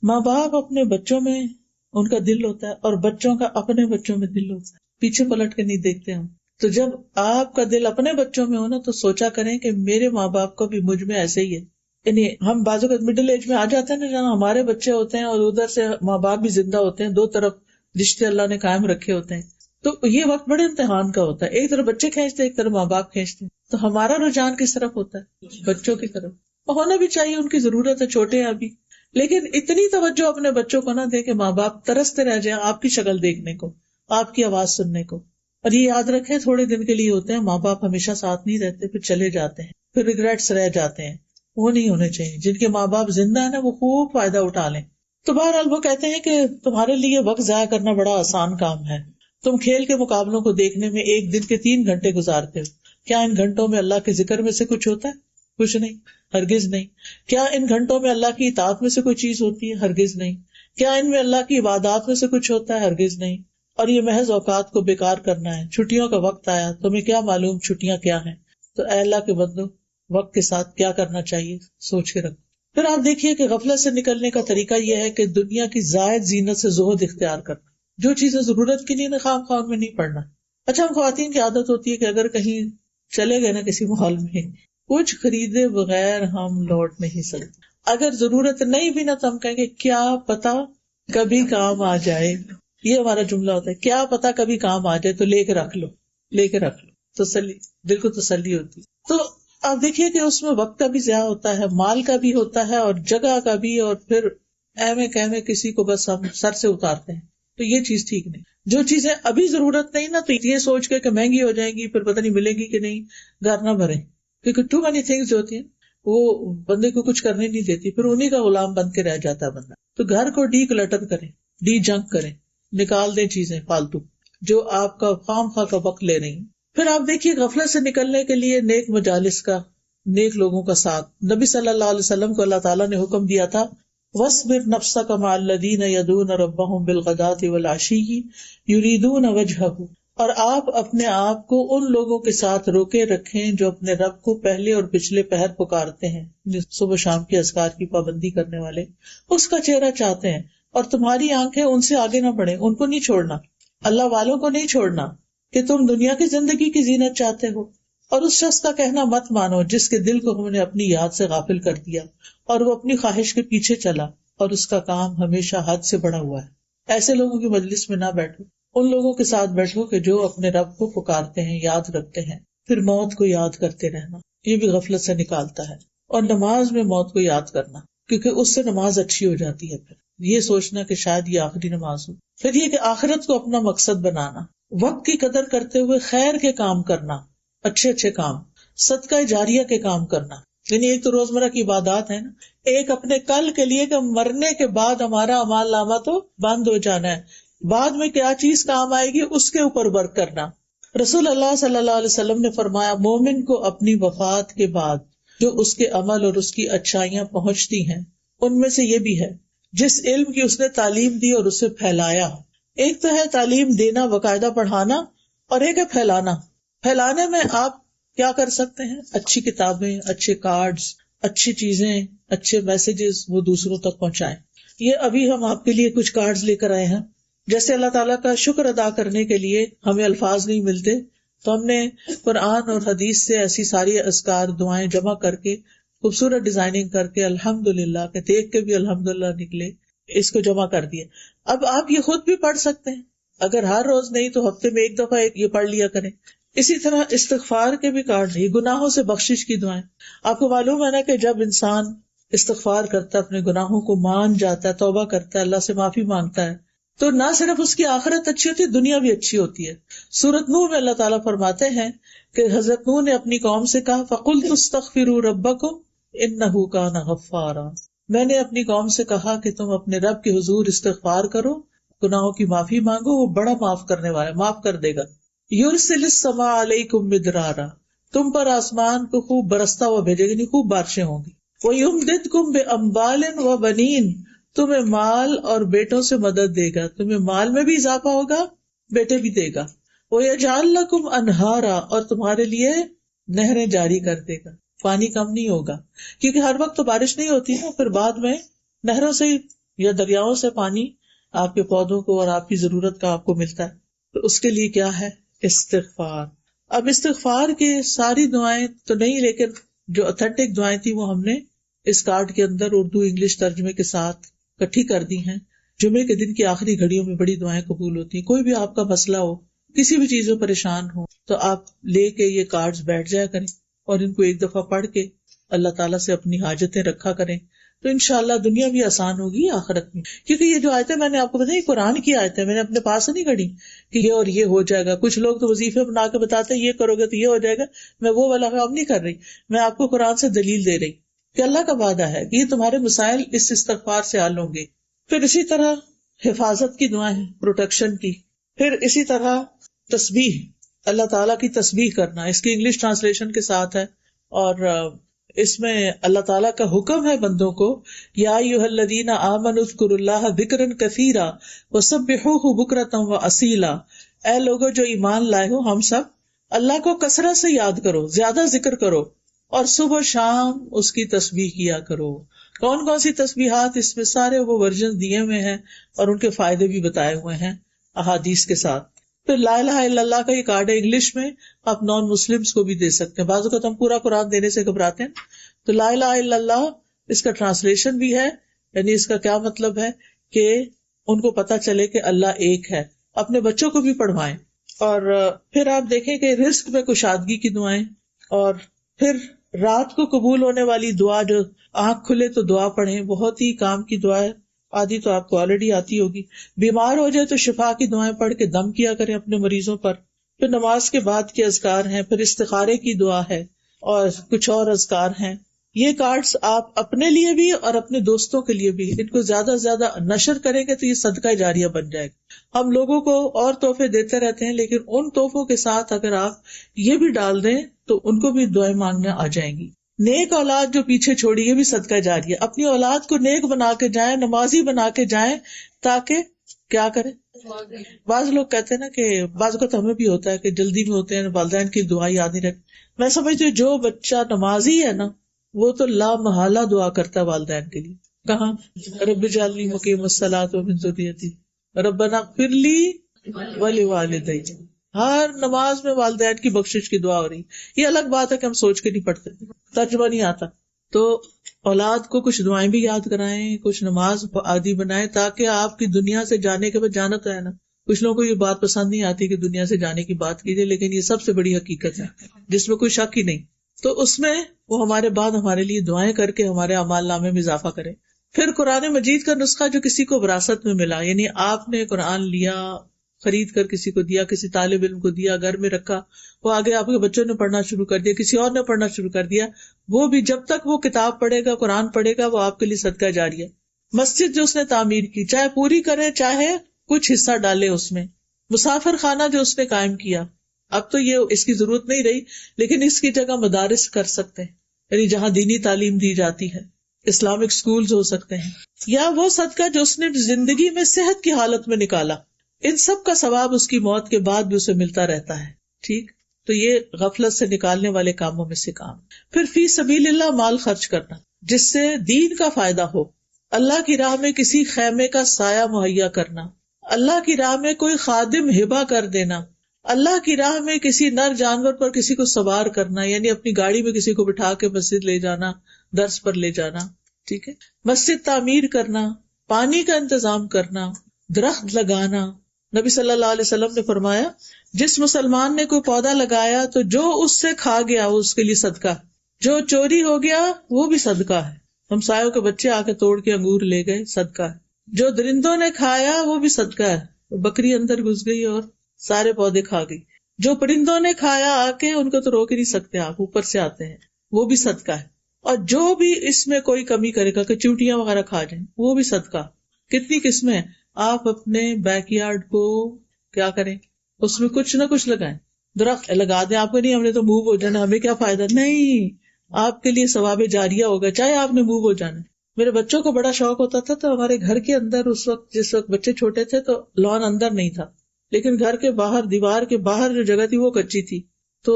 ماں باپ اپنے بچوں میں ان کا دل ہوتا ہے اور بچوں کا اپنے بچوں میں دل ہوتا ہے. پیچھے پلٹ کے نہیں دیکھتے ہم. تو جب آپ کا دل اپنے بچوں میں ہو نا تو سوچا کریں کہ میرے ماں باپ کا بھی مجھ میں ایسے ہی ہے. یعنی ہم بازو کا مڈل ایج میں آ جاتے ہیں نا جہاں ہمارے بچے ہوتے ہیں اور ادھر سے ماں باپ بھی زندہ ہوتے ہیں، 2 طرف رشتے اللہ نے قائم رکھے ہوتے ہیں. تو یہ وقت بڑے امتحان کا ہوتا ہے. ایک طرف بچے کھینچتے ہیں، ایک طرف ماں باپ کھینچتے ہیں. تو ہمارا رجحان کس طرف ہوتا ہے؟ بچوں کی طرف. ہونا بھی چاہیے، ان کی ضرورت ہے، چھوٹے ہیں ابھی. لیکن اتنی توجہ اپنے بچوں کو نہ دے کہ ماں باپ ترستے رہ جائیں آپ کی شکل دیکھنے کو، آپ کی آواز سننے کو. اور یہ یاد رکھیں تھوڑے دن کے لیے ہوتے ہیں، ماں باپ ہمیشہ ساتھ نہیں رہتے، پھر چلے جاتے ہیں، پھر ریگریٹس رہ جاتے ہیں. وہ نہیں ہونے چاہیے. جن کے ماں باپ زندہ ہیں نا وہ خوب فائدہ اٹھا لیں. تو بہرحال وہ کہتے ہیں کہ تمہارے لیے وقت ضائع کرنا بڑا آسان کام ہے. تم کھیل کے مقابلوں کو دیکھنے میں ایک دن کے 3 گھنٹے گزارتے ہو. کیا ان گھنٹوں میں اللہ کے ذکر میں سے کچھ ہوتا ہے؟ کچھ نہیں، ہرگز نہیں. کیا ان گھنٹوں میں اللہ کی اطاعت میں سے کوئی چیز ہوتی ہے؟ ہرگز نہیں. کیا ان میں اللہ کی عبادات میں سے کچھ ہوتا ہے؟ ہرگز نہیں. اور یہ محض اوقات کو بیکار کرنا ہے. چھٹیوں کا وقت آیا، تمہیں کیا معلوم چھٹیاں کیا ہیں. تو اے اللہ کے بندو وقت کے ساتھ کیا کرنا چاہیے سوچ کے رکھو. پھر آپ دیکھیے کہ غفلت سے نکلنے کا طریقہ یہ ہے کہ دنیا کی زائد زینت سے زہد اختیار کرنا. جو چیزیں ضرورت کی نہیں خام خواہ میں نہیں پڑنا. اچھا ہم خواتین کی عادت ہوتی ہے کہ اگر کہیں چلے گئے نا کسی مال میں, کچھ خریدے بغیر ہم لوٹ نہیں سکتے. اگر ضرورت نہیں بھی نا تو ہم کہیں گے کیا پتا کبھی کام آ جائے. یہ ہمارا جملہ ہوتا ہے, کیا پتا کبھی کام آ جائے تو لے کے رکھ لو, لے کے رکھ لو. تسلی, دل کو تسلی ہوتی. تو آپ دیکھیے کہ اس میں وقت کا بھی ضیاع ہوتا ہے, مال کا بھی ہوتا ہے, اور جگہ کا بھی, اور پھر ایویں کہویں کسی کو بس ہم سر سے اتارتے ہیں. تو یہ چیز ٹھیک نہیں. جو چیزیں ابھی ضرورت نہیں نا تو یہ سوچ کے کہ مہنگی ہو جائیں گی پھر پتہ نہیں ملے گی کہ نہیں, گھر نہ بھریں. کیونکہ ٹو مینی تھنگس جو ہوتی ہیں وہ بندے کو کچھ کرنے نہیں دیتی, پھر انہیں کا غلام بن کے رہ جاتا ہے بندہ. تو گھر کو ڈی کلٹر کریں, ڈی جنک کریں, نکال دیں چیزیں فالتو جو آپ کا خام خواہ کا وقت لے رہی ہیں. پھر آپ دیکھیے غفلت سے نکلنے کے لیے نیک مجالس کا, نیک لوگوں کا ساتھ. نبی صلی اللہ علیہ وسلم کو اللہ تعالیٰ نے حکم دیا تھا وَاصْبِرْ نَفْسَكَ مَعَ الَّذِينَ يَدْعُونَ رَبَّهُمْ بِالْغَدَاةِ وَالْعَشِيِّ يُرِيدُونَ وَجْهَهُ, اور آپ اپنے آپ کو ان لوگوں کے ساتھ روکے رکھیں جو اپنے رب کو پہلے اور پچھلے پہر پکارتے ہیں, صبح شام کے اذکار کی پابندی کرنے والے, اس کا چہرہ چاہتے ہیں. اور تمہاری آنکھیں ان سے آگے نہ بڑھیں, ان کو نہیں چھوڑنا, اللہ والوں کو نہیں چھوڑنا کہ تم دنیا کی زندگی کی زینت چاہتے ہو. اور اس شخص کا کہنا مت مانو جس کے دل کو ہم نے اپنی یاد سے غافل کر دیا اور وہ اپنی خواہش کے پیچھے چلا اور اس کا کام ہمیشہ حد سے بڑا ہوا ہے. ایسے لوگوں کی مجلس میں نہ بیٹھو, ان لوگوں کے ساتھ بیٹھو کہ جو اپنے رب کو پکارتے ہیں, یاد رکھتے ہیں. پھر موت کو یاد کرتے رہنا, یہ بھی غفلت سے نکالتا ہے. اور نماز میں موت کو یاد کرنا, کیونکہ اس سے نماز اچھی ہو جاتی ہے. پھر یہ سوچنا کہ شاید یہ آخری نماز ہو. پھر یہ کہ آخرت کو اپنا مقصد بنانا, وقت کی قدر کرتے ہوئے خیر کے کام کرنا, اچھے اچھے کام, صدقہ جاریہ کے کام کرنا. یعنی ایک تو روزمرہ کی عبادات ہے نا, ایک اپنے کل کے لیے کہ مرنے کے بعد ہمارا اعمال نامہ تو بند ہو جانا ہے, بعد میں کیا چیز کام آئے گی اس کے اوپر ورک کرنا. رسول اللہ صلی اللہ علیہ وسلم نے فرمایا مومن کو اپنی وفات کے بعد جو اس کے عمل اور اس کی اچھائیاں پہنچتی ہیں ان میں سے یہ بھی ہے جس علم کی اس نے تعلیم دی اور اسے پھیلایا. ایک تو ہے تعلیم دینا, باقاعدہ پڑھانا, اور ایک ہے پھیلانا. پھیلانے میں آپ کیا کر سکتے ہیں, اچھی کتابیں, اچھے کارڈز, اچھی چیزیں, اچھے میسیجز وہ دوسروں تک پہنچائیں. یہ ابھی ہم آپ کے لیے کچھ کارڈز لے کر آئے ہیں. جیسے اللہ تعالیٰ کا شکر ادا کرنے کے لیے ہمیں الفاظ نہیں ملتے تو ہم نے قرآن اور حدیث سے ایسی ساری اذکار دعائیں جمع کر کے خوبصورت ڈیزائننگ کر کے الحمدللہ کہ دیکھ کے بھی الحمدللہ نکلے, اس کو جمع کر دیا. اب آپ یہ خود بھی پڑھ سکتے ہیں, اگر ہر روز نہیں تو ہفتے میں ایک دفعہ یہ پڑھ لیا کریں. اسی طرح استغفار کے بھی کارڈ, یہ گناہوں سے بخشش کی دعائیں. آپ کو معلوم ہے نا کہ جب انسان استغفار کرتا ہے, اپنے گناہوں کو مان جاتا ہے, توبہ کرتا ہے, اللہ سے معافی مانگتا ہے, تو نہ صرف اس کی آخرت اچھی ہوتی ہے, دنیا بھی اچھی ہوتی ہے. سورۃ نوح میں اللہ تعالیٰ فرماتے ہیں کہ حضرت نوح نے اپنی قوم سے کہا فَقُلْتُ اسْتَغْفِرُوا رَبَّكُمْ إِنَّهُ كَانَ غَفَّارًا, میں نے اپنی قوم سے کہا کہ تم اپنے رب کے حضور استغفار کرو, گناہوں کی معافی مانگو, وہ بڑا معاف کرنے والا ہے, معاف کر دے گا. یرسل السماء علیکم مدرارا, تم پر آسمان کو خوب برستا ہوا بھیجے گا, یعنی خوب بارشیں ہوں گی. وَيُمْدِدْكُمْ بِأَمْوَالٍ وَبَنِينَ, تمہیں مال اور بیٹوں سے مدد دے گا, تمہیں مال میں بھی اضافہ ہوگا, بیٹے بھی دے گا. وَيَجْعَلْ لَكُمْ أَنْهَارًا, اور تمہارے لیے نہریں جاری کر دے گا, پانی کم نہیں ہوگا, کیونکہ ہر وقت تو بارش نہیں ہوتی نا, پھر بعد میں نہروں سے یا دریاؤں سے پانی آپ کے پودوں کو اور آپ کی ضرورت کا آپ کو ملتا ہے. تو اس کے لیے کیا ہے, استغفار. اب استغفار کی ساری دعائیں تو نہیں, لیکن جو اتھینٹک دعائیں تھی وہ ہم نے اس کارڈ کے اندر اردو انگلش ترجمے کے ساتھ اکٹھی کر دی ہیں. جمعے کے دن کی آخری گھڑیوں میں بڑی دعائیں قبول ہوتی ہیں. کوئی بھی آپ کا مسئلہ ہو, کسی بھی چیز میں پریشان ہو, تو آپ لے کے یہ کارڈز بیٹھ جایا کریں اور ان کو ایک دفعہ پڑھ کے اللہ تعالیٰ سے اپنی حاجتیں رکھا کریں, تو انشاءاللہ دنیا بھی آسان ہوگی آخرت میں. کیونکہ یہ جو آیتیں میں نے آپ کو بتائی قرآن کی آیتیں, میں نے اپنے پاس سے نہیں گھڑی کہ یہ اور یہ ہو جائے گا. کچھ لوگ تو وظیفے بنا کے بتاتے ہیں یہ کرو گے تو یہ ہو جائے گا, میں وہ والا کام نہیں کر رہی, میں آپ کو قرآن سے دلیل دے رہی کہ اللہ کا وعدہ ہے کہ یہ تمہارے مسائل اس استغفار سے حل ہوں گے. پھر اسی طرح حفاظت کی دعائیں, پروٹیکشن کی. پھر اسی طرح تسبیح, اللہ تعالیٰ کی تسبیح کرنا, اس کی انگلش ٹرانسلیشن کے ساتھ ہے, اور اس میں اللہ تعالیٰ کا حکم ہے بندوں کو یا ایھا الذین آمنوا اذکروا اللہ ذکرا کثیرا وسبحوہ بکرۃ واصیلا, اے لوگو جو ایمان لائے ہو, ہم سب اللہ کو کثرت سے یاد کرو, زیادہ ذکر کرو اور صبح شام اس کی تسبیح کیا کرو. کون کون سی تسبیحات؟ اس میں سارے وہ ورژن دیے ہوئے ہیں اور ان کے فائدے بھی بتائے ہوئے ہیں احادیث کے ساتھ. پھر لا الہ الا اللہ کا یہ کارڈ ہے انگلش میں، آپ نان مسلمس کو بھی دے سکتے ہیں. بعض اوقات ہم پورا قرآن دینے سے گھبراتے ہیں، تو لا الہ الا اللہ اس کا ٹرانسلیشن بھی ہے، یعنی اس کا کیا مطلب ہے کہ ان کو پتا چلے کہ اللہ ایک ہے. اپنے بچوں کو بھی پڑھوائیں. اور پھر آپ دیکھیں کہ رزق میں کشادگی کی دعائیں، اور پھر رات کو قبول ہونے والی دعا، جو آنکھ کھلے تو دعا پڑھیں، بہت ہی کام کی دعا ہے. آدھی تو آپ کو آلریڈی آتی ہوگی. بیمار ہو جائے تو شفا کی دعائیں پڑھ کے دم کیا کریں اپنے مریضوں پر. پھر نماز کے بعد کے اذکار ہیں، پھر استخارے کی دعا ہے اور کچھ اور اذکار ہیں. یہ کارڈز آپ اپنے لیے بھی اور اپنے دوستوں کے لیے بھی ان کو زیادہ سے زیادہ نشر کریں گے تو یہ صدقہ جاریہ بن جائے گا. ہم لوگوں کو اور تحفے دیتے رہتے ہیں، لیکن ان تحفوں کے ساتھ اگر آپ یہ بھی ڈال دیں تو ان کو بھی دعائیں مانگنے آ جائیں گی. نیک اولاد جو پیچھے چھوڑی، یہ بھی صدقہ جاریہ. اپنی اولاد کو نیک بنا کے جائیں، نمازی بنا کے جائیں، تاکہ کیا کریں. بعض لوگ کہتے ہیں نا کہ بعض اوقات ہمیں بھی ہوتا ہے کہ جلدی میں ہوتے ہیں، والدین کی دعا یاد نہیں رکھتے. میں سمجھتی ہوں جو بچہ نمازی ہے نا وہ تو لا محالہ دعا کرتا ہے والدین کے لیے. کہاں؟ رب اجعلنی مقیم الصلاۃ ومن ذریتی ربنا اغفر لی ولوالدی. ہر نماز میں والدین کی بخشش کی دعا ہو رہی. یہ الگ بات ہے کہ ہم سوچ کے نہیں پڑھتے، ترجمہ نہیں آتا، تو اولاد کو کچھ دعائیں بھی یاد کرائیں، کچھ نماز عادی بنائیں، تاکہ آپ کی دنیا سے جانے کے بعد جانا تو ہے نا. کچھ لوگوں کو یہ بات پسند نہیں آتی کہ دنیا سے جانے کی بات کیجیے، لیکن یہ سب سے بڑی حقیقت ہے جس میں کوئی شک ہی نہیں. تو اس میں وہ ہمارے بعد ہمارے لیے دعائیں کر کے ہمارے اعمال نامے میں اضافہ کرے. پھر قرآن مجید کا نسخہ جو کسی کو وراثت میں ملا، یعنی آپ نے قرآن لیا، خرید کر کسی کو دیا، کسی طالب علم کو دیا، گھر میں رکھا، وہ آگے آپ کے بچوں نے پڑھنا شروع کر دیا، کسی اور نے پڑھنا شروع کر دیا، وہ بھی جب تک وہ کتاب پڑھے گا، قرآن پڑھے گا، وہ آپ کے لیے صدقہ جاریہ. مسجد جو اس نے تعمیر کی، چاہے پوری کرے چاہے کچھ حصہ ڈالے اس میں. مسافر خانہ جو اس نے قائم کیا، اب تو یہ اس کی ضرورت نہیں رہی، لیکن اس کی جگہ مدارس کر سکتے ہیں، یعنی جہاں دینی تعلیم دی جاتی ہے، اسلامک سکولز ہو سکتے ہیں. یا وہ صدقہ جو اس نے زندگی میں صحت کی حالت میں نکالا، ان سب کا ثواب اس کی موت کے بعد بھی اسے ملتا رہتا ہے. ٹھیک، تو یہ غفلت سے نکالنے والے کاموں میں سے کام. پھر فی سبیل اللہ مال خرچ کرنا جس سے دین کا فائدہ ہو. اللہ کی راہ میں کسی خیمے کا سایہ مہیا کرنا، اللہ کی راہ میں کوئی خادم ہبہ کر دینا، اللہ کی راہ میں کسی نر جانور پر کسی کو سوار کرنا، یعنی اپنی گاڑی میں کسی کو بٹھا کے مسجد لے جانا، درس پر لے جانا. ٹھیک ہے، مسجد تعمیر کرنا، پانی کا انتظام کرنا، درخت لگانا. نبی صلی اللہ علیہ وسلم نے فرمایا جس مسلمان نے کوئی پودا لگایا تو جو اس سے کھا گیا وہ اس کے لیے صدقہ، جو چوری ہو گیا وہ بھی صدقہ ہے. ہمسایوں کے بچے آ کے توڑ کے انگور لے گئے، صدقہ ہے. جو درندوں نے کھایا وہ بھی صدقہ ہے، بکری اندر گھس گئی اور سارے پودے کھا گئی. جو پرندوں نے کھایا آ کے، ان کو تو روک ہی نہیں سکتے، آپ اوپر سے آتے ہیں، وہ بھی صدقہ ہے. اور جو بھی اس میں کوئی کمی کرے گا کہ چیونٹیاں وغیرہ کھا جائیں، وہ بھی صدقہ. کتنی قسمیں. آپ اپنے بیک یارڈ کو کیا کریں، اس میں کچھ نہ کچھ لگائیں، درخت لگا دیں. آپ کو نہیں ہم نے تو موو ہو جانا، ہمیں کیا فائدہ، نہیں، آپ کے لیے ثواب جاریہ ہوگا چاہے آپ نے موو ہو جانا. میرے بچوں کو بڑا شوق ہوتا تھا، تو ہمارے گھر کے اندر اس وقت، جس وقت بچے چھوٹے تھے، تو لان اندر نہیں تھا، لیکن گھر کے باہر، دیوار کے باہر جو جگہ تھی وہ کچی تھی. تو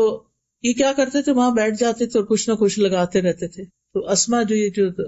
یہ کیا کرتے تھے، وہاں بیٹھ جاتے تھے اور کچھ نہ کچھ لگاتے رہتے تھے. تو اسما جو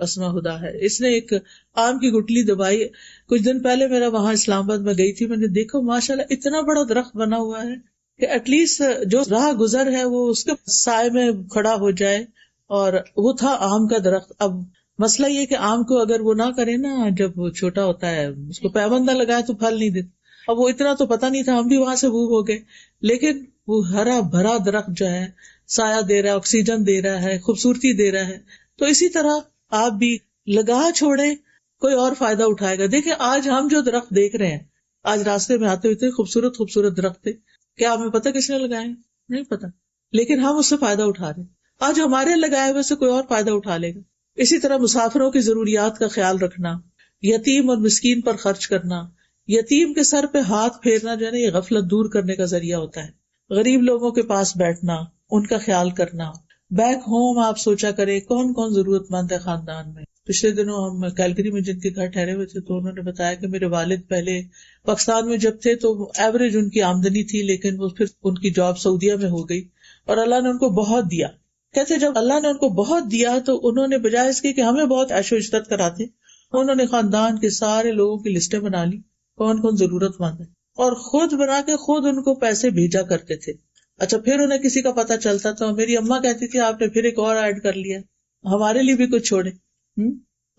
اسما ہدا ہے، اس نے ایک آم کی گٹلی دبائی. کچھ دن پہلے میرا وہاں اسلام آباد میں گئی تھی، میں نے دیکھا ماشاءاللہ اتنا بڑا درخت بنا ہوا ہے کہ ایٹ لیسٹ جو راہ گزر ہے وہ اس کے سائے میں کھڑا ہو جائے. اور وہ تھا آم کا درخت. اب مسئلہ یہ کہ آم کو اگر وہ نہ کرے نا، جب وہ چھوٹا ہوتا ہے اس کو پیوند نہ لگائے تو پھل نہیں دیتا. اب وہ اتنا تو پتا نہیں تھا، ہم بھی وہاں سے وہ ہو گئے. لیکن وہ ہرا بھرا درخت جو ہے سایہ دے رہا ہے، آکسیجن دے رہا ہے، خوبصورتی دے رہا ہے. تو اسی طرح آپ بھی لگا چھوڑے، کوئی اور فائدہ اٹھائے گا. دیکھیں آج ہم جو درخت دیکھ رہے ہیں، آج راستے میں آتے ہوئے خوبصورت خوبصورت درخت تھے، کیا ہمیں پتا کس نے لگائے؟ نہیں پتا، لیکن ہم اس سے فائدہ اٹھا رہے ہیں. آج ہمارے لگائے ہوئے سے کوئی اور فائدہ اٹھا لے گا. اسی طرح مسافروں کی ضروریات کا خیال رکھنا، یتیم اور مسکین پر خرچ کرنا. یتیم کے سر پہ ہاتھ پھیرنا جو ہے نا، یہ غفلت دور کرنے کا ذریعہ ہوتا ہے. غریب لوگوں کے پاس بیٹھنا، ان کا خیال کرنا. بیک ہوم آپ سوچا کرے کون کون ضرورت مند ہے خاندان میں. پچھلے دنوں ہم کیلگری میں جن کے گھر ٹھہرے ہوئے تھے، تو انہوں نے بتایا کہ میرے والد پہلے پاکستان میں جب تھے تو ایوریج ان کی آمدنی تھی، لیکن وہ پھر ان کی جاب سعودیہ میں ہو گئی اور اللہ نے ان کو بہت دیا. کہتے جب اللہ نے ان کو بہت دیا تو انہوں نے بجائے اس کے کہ ہمیں بہت عیش و عشرت کراتے، انہوں نے خاندان کے سارے لوگوں کی لسٹیں بنا لی کون کون ضرورت مند ہے، اور خود بنا کے خود ان کو پیسے بھیجا کرتے تھے. اچھا پھر انہیں کسی کا پتہ چلتا تو میری اماں کہتی تھی آپ نے پھر ایک اور ایڈ کر لیا، ہمارے لیے بھی کچھ چھوڑے.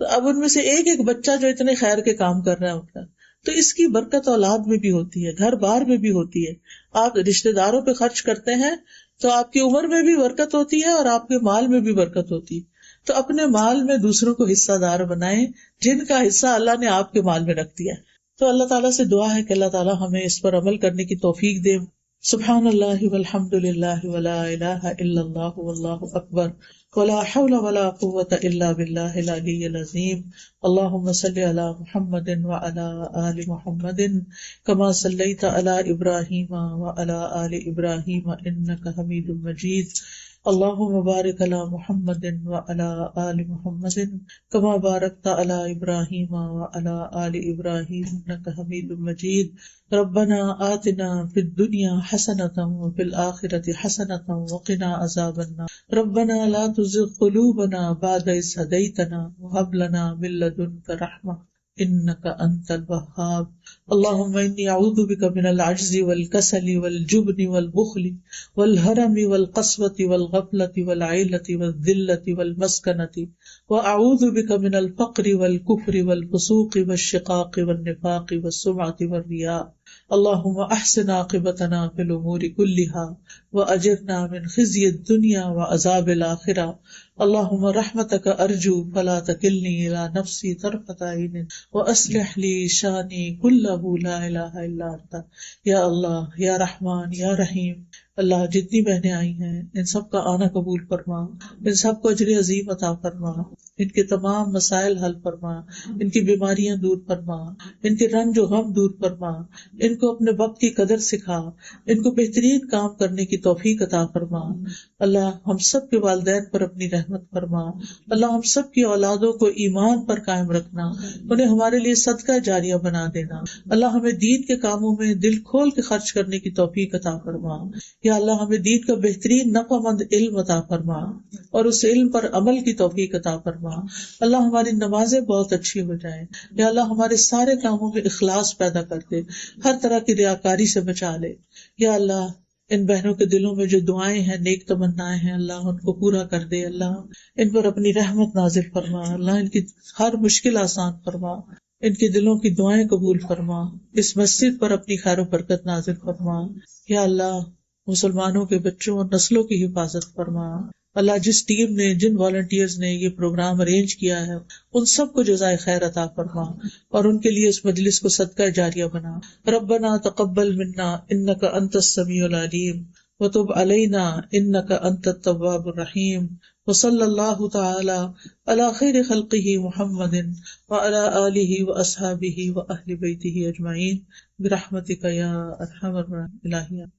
تو اب ان میں سے ایک ایک بچہ جو اتنے خیر کے کام کر رہا ہے ہوتا ہے، تو اس کی برکت اولاد میں بھی ہوتی ہے، گھر بار میں بھی ہوتی ہے. آپ رشتے داروں پہ خرچ کرتے ہیں تو آپ کی عمر میں بھی برکت ہوتی ہے اور آپ کے مال میں بھی برکت ہوتی ہے. تو اپنے مال میں دوسروں کو حصہ دار بنائیں جن کا حصہ اللہ نے آپ کے مال میں رکھ دیا. تو اللہ تعالیٰ سے دعا ہے کہ اللہ تعالیٰ ہمیں اس پر عمل کرنے کی توفیق دے. سبحان اللہ والحمد للہ ولا الہ الا اللہ واللہ اکبر ولا حول ولا قوة الا باللہ العلی العظیم. اللہم صلی علی محمد وعلی آل محمد کما صلیت علی ابراہیم وعلی آل ابراہیم انک حمید مجید. اللہم بارک علی محمد وعلی آل محمد کما بارکت علی ابراہیم وعلی آل ابراہیم انک حمید مجید. ربنا آتنا فی الدنیا حسنۃ وفی الآخرۃ حسنۃ وقنا عذاب النار. ربنا لا تزغ قلوبنا بعد إذ هديتنا وهب لنا من لدنك رحمة إنك أنت الوهاب. اللهم إني أعوذ بك من العجز والكسل والجبن والبخل والهرم والقسوة والغفلة والعيلة والذلة والمسكنة وأعوذ بك من الفقر والكفر والفسوق والشقاق والنفاق والسمعة والرياء. اللهم احسن عاقبتنا في الامور كلها واجرنا من خزي الدنيا وعذاب الاخرة. اللهم رحمتك ارجو فلا تكلني الى نفسي طرفة عين واصلح لي شاني كله لا اله الا انت. یا اللہ یا رحمان یا رحیم، اللہ جتنی بہنیں آئی ہیں ان سب کا آنا قبول فرما، ان سب کو اجر عظیم عطا فرما، ان کے تمام مسائل حل فرما، ان کی بیماریاں دور فرما، ان کے رنج و غم دور فرما، ان کو اپنے وقت کی قدر سکھا، ان کو بہترین کام کرنے کی توفیق عطا فرما. اللہ ہم سب کے والدین پر اپنی رحمت فرما. اللہ ہم سب کی اولادوں کو ایمان پر قائم رکھنا، انہیں ہمارے لیے صدقہ جاریہ بنا دینا. اللہ ہمیں دین کے کاموں میں دل کھول کے خرچ کرنے کی توفیق عطا فرما. یا اللہ ہمیں دین کا بہترین نفع مند علم عطا فرما اور اس علم پر عمل کی توفیق عطا فرما. اللہ ہماری نمازیں بہت اچھی ہو جائیں. یا اللہ ہمارے سارے کاموں میں اخلاص پیدا کر دے، ہر طرح کی ریاکاری سے بچا لے. یا اللہ ان بہنوں کے دلوں میں جو دعائیں ہیں، نیک تمنائیں ہیں، اللہ ان کو پورا کر دے. اللہ ان پر اپنی رحمت نازل فرما. اللہ ان کی ہر مشکل آسان فرما، ان کے دلوں کی دعائیں قبول فرما. اس مسجد پر اپنی خیر و برکت نازل فرما. یا اللہ مسلمانوں کے بچوں اور نسلوں کی حفاظت فرما. اللہ جس ٹیم نے، جن والنٹیئرز نے یہ پروگرام ارینج کیا ہے ان سب کو جزائے خیر عطا فرما اور ان کے لیے اس مجلس کو صدقہ جاریہ بنا. ربنا تقبل منا انک انت السمیع العلیم وتب علینا انک انت التواب الرحیم. وصلی اللہ تعالی علی خیر خلقہ محمد وعلی آلہ واصحابہ واہل بیتہ اجمعین برحمتک یا ارحم الراحمین.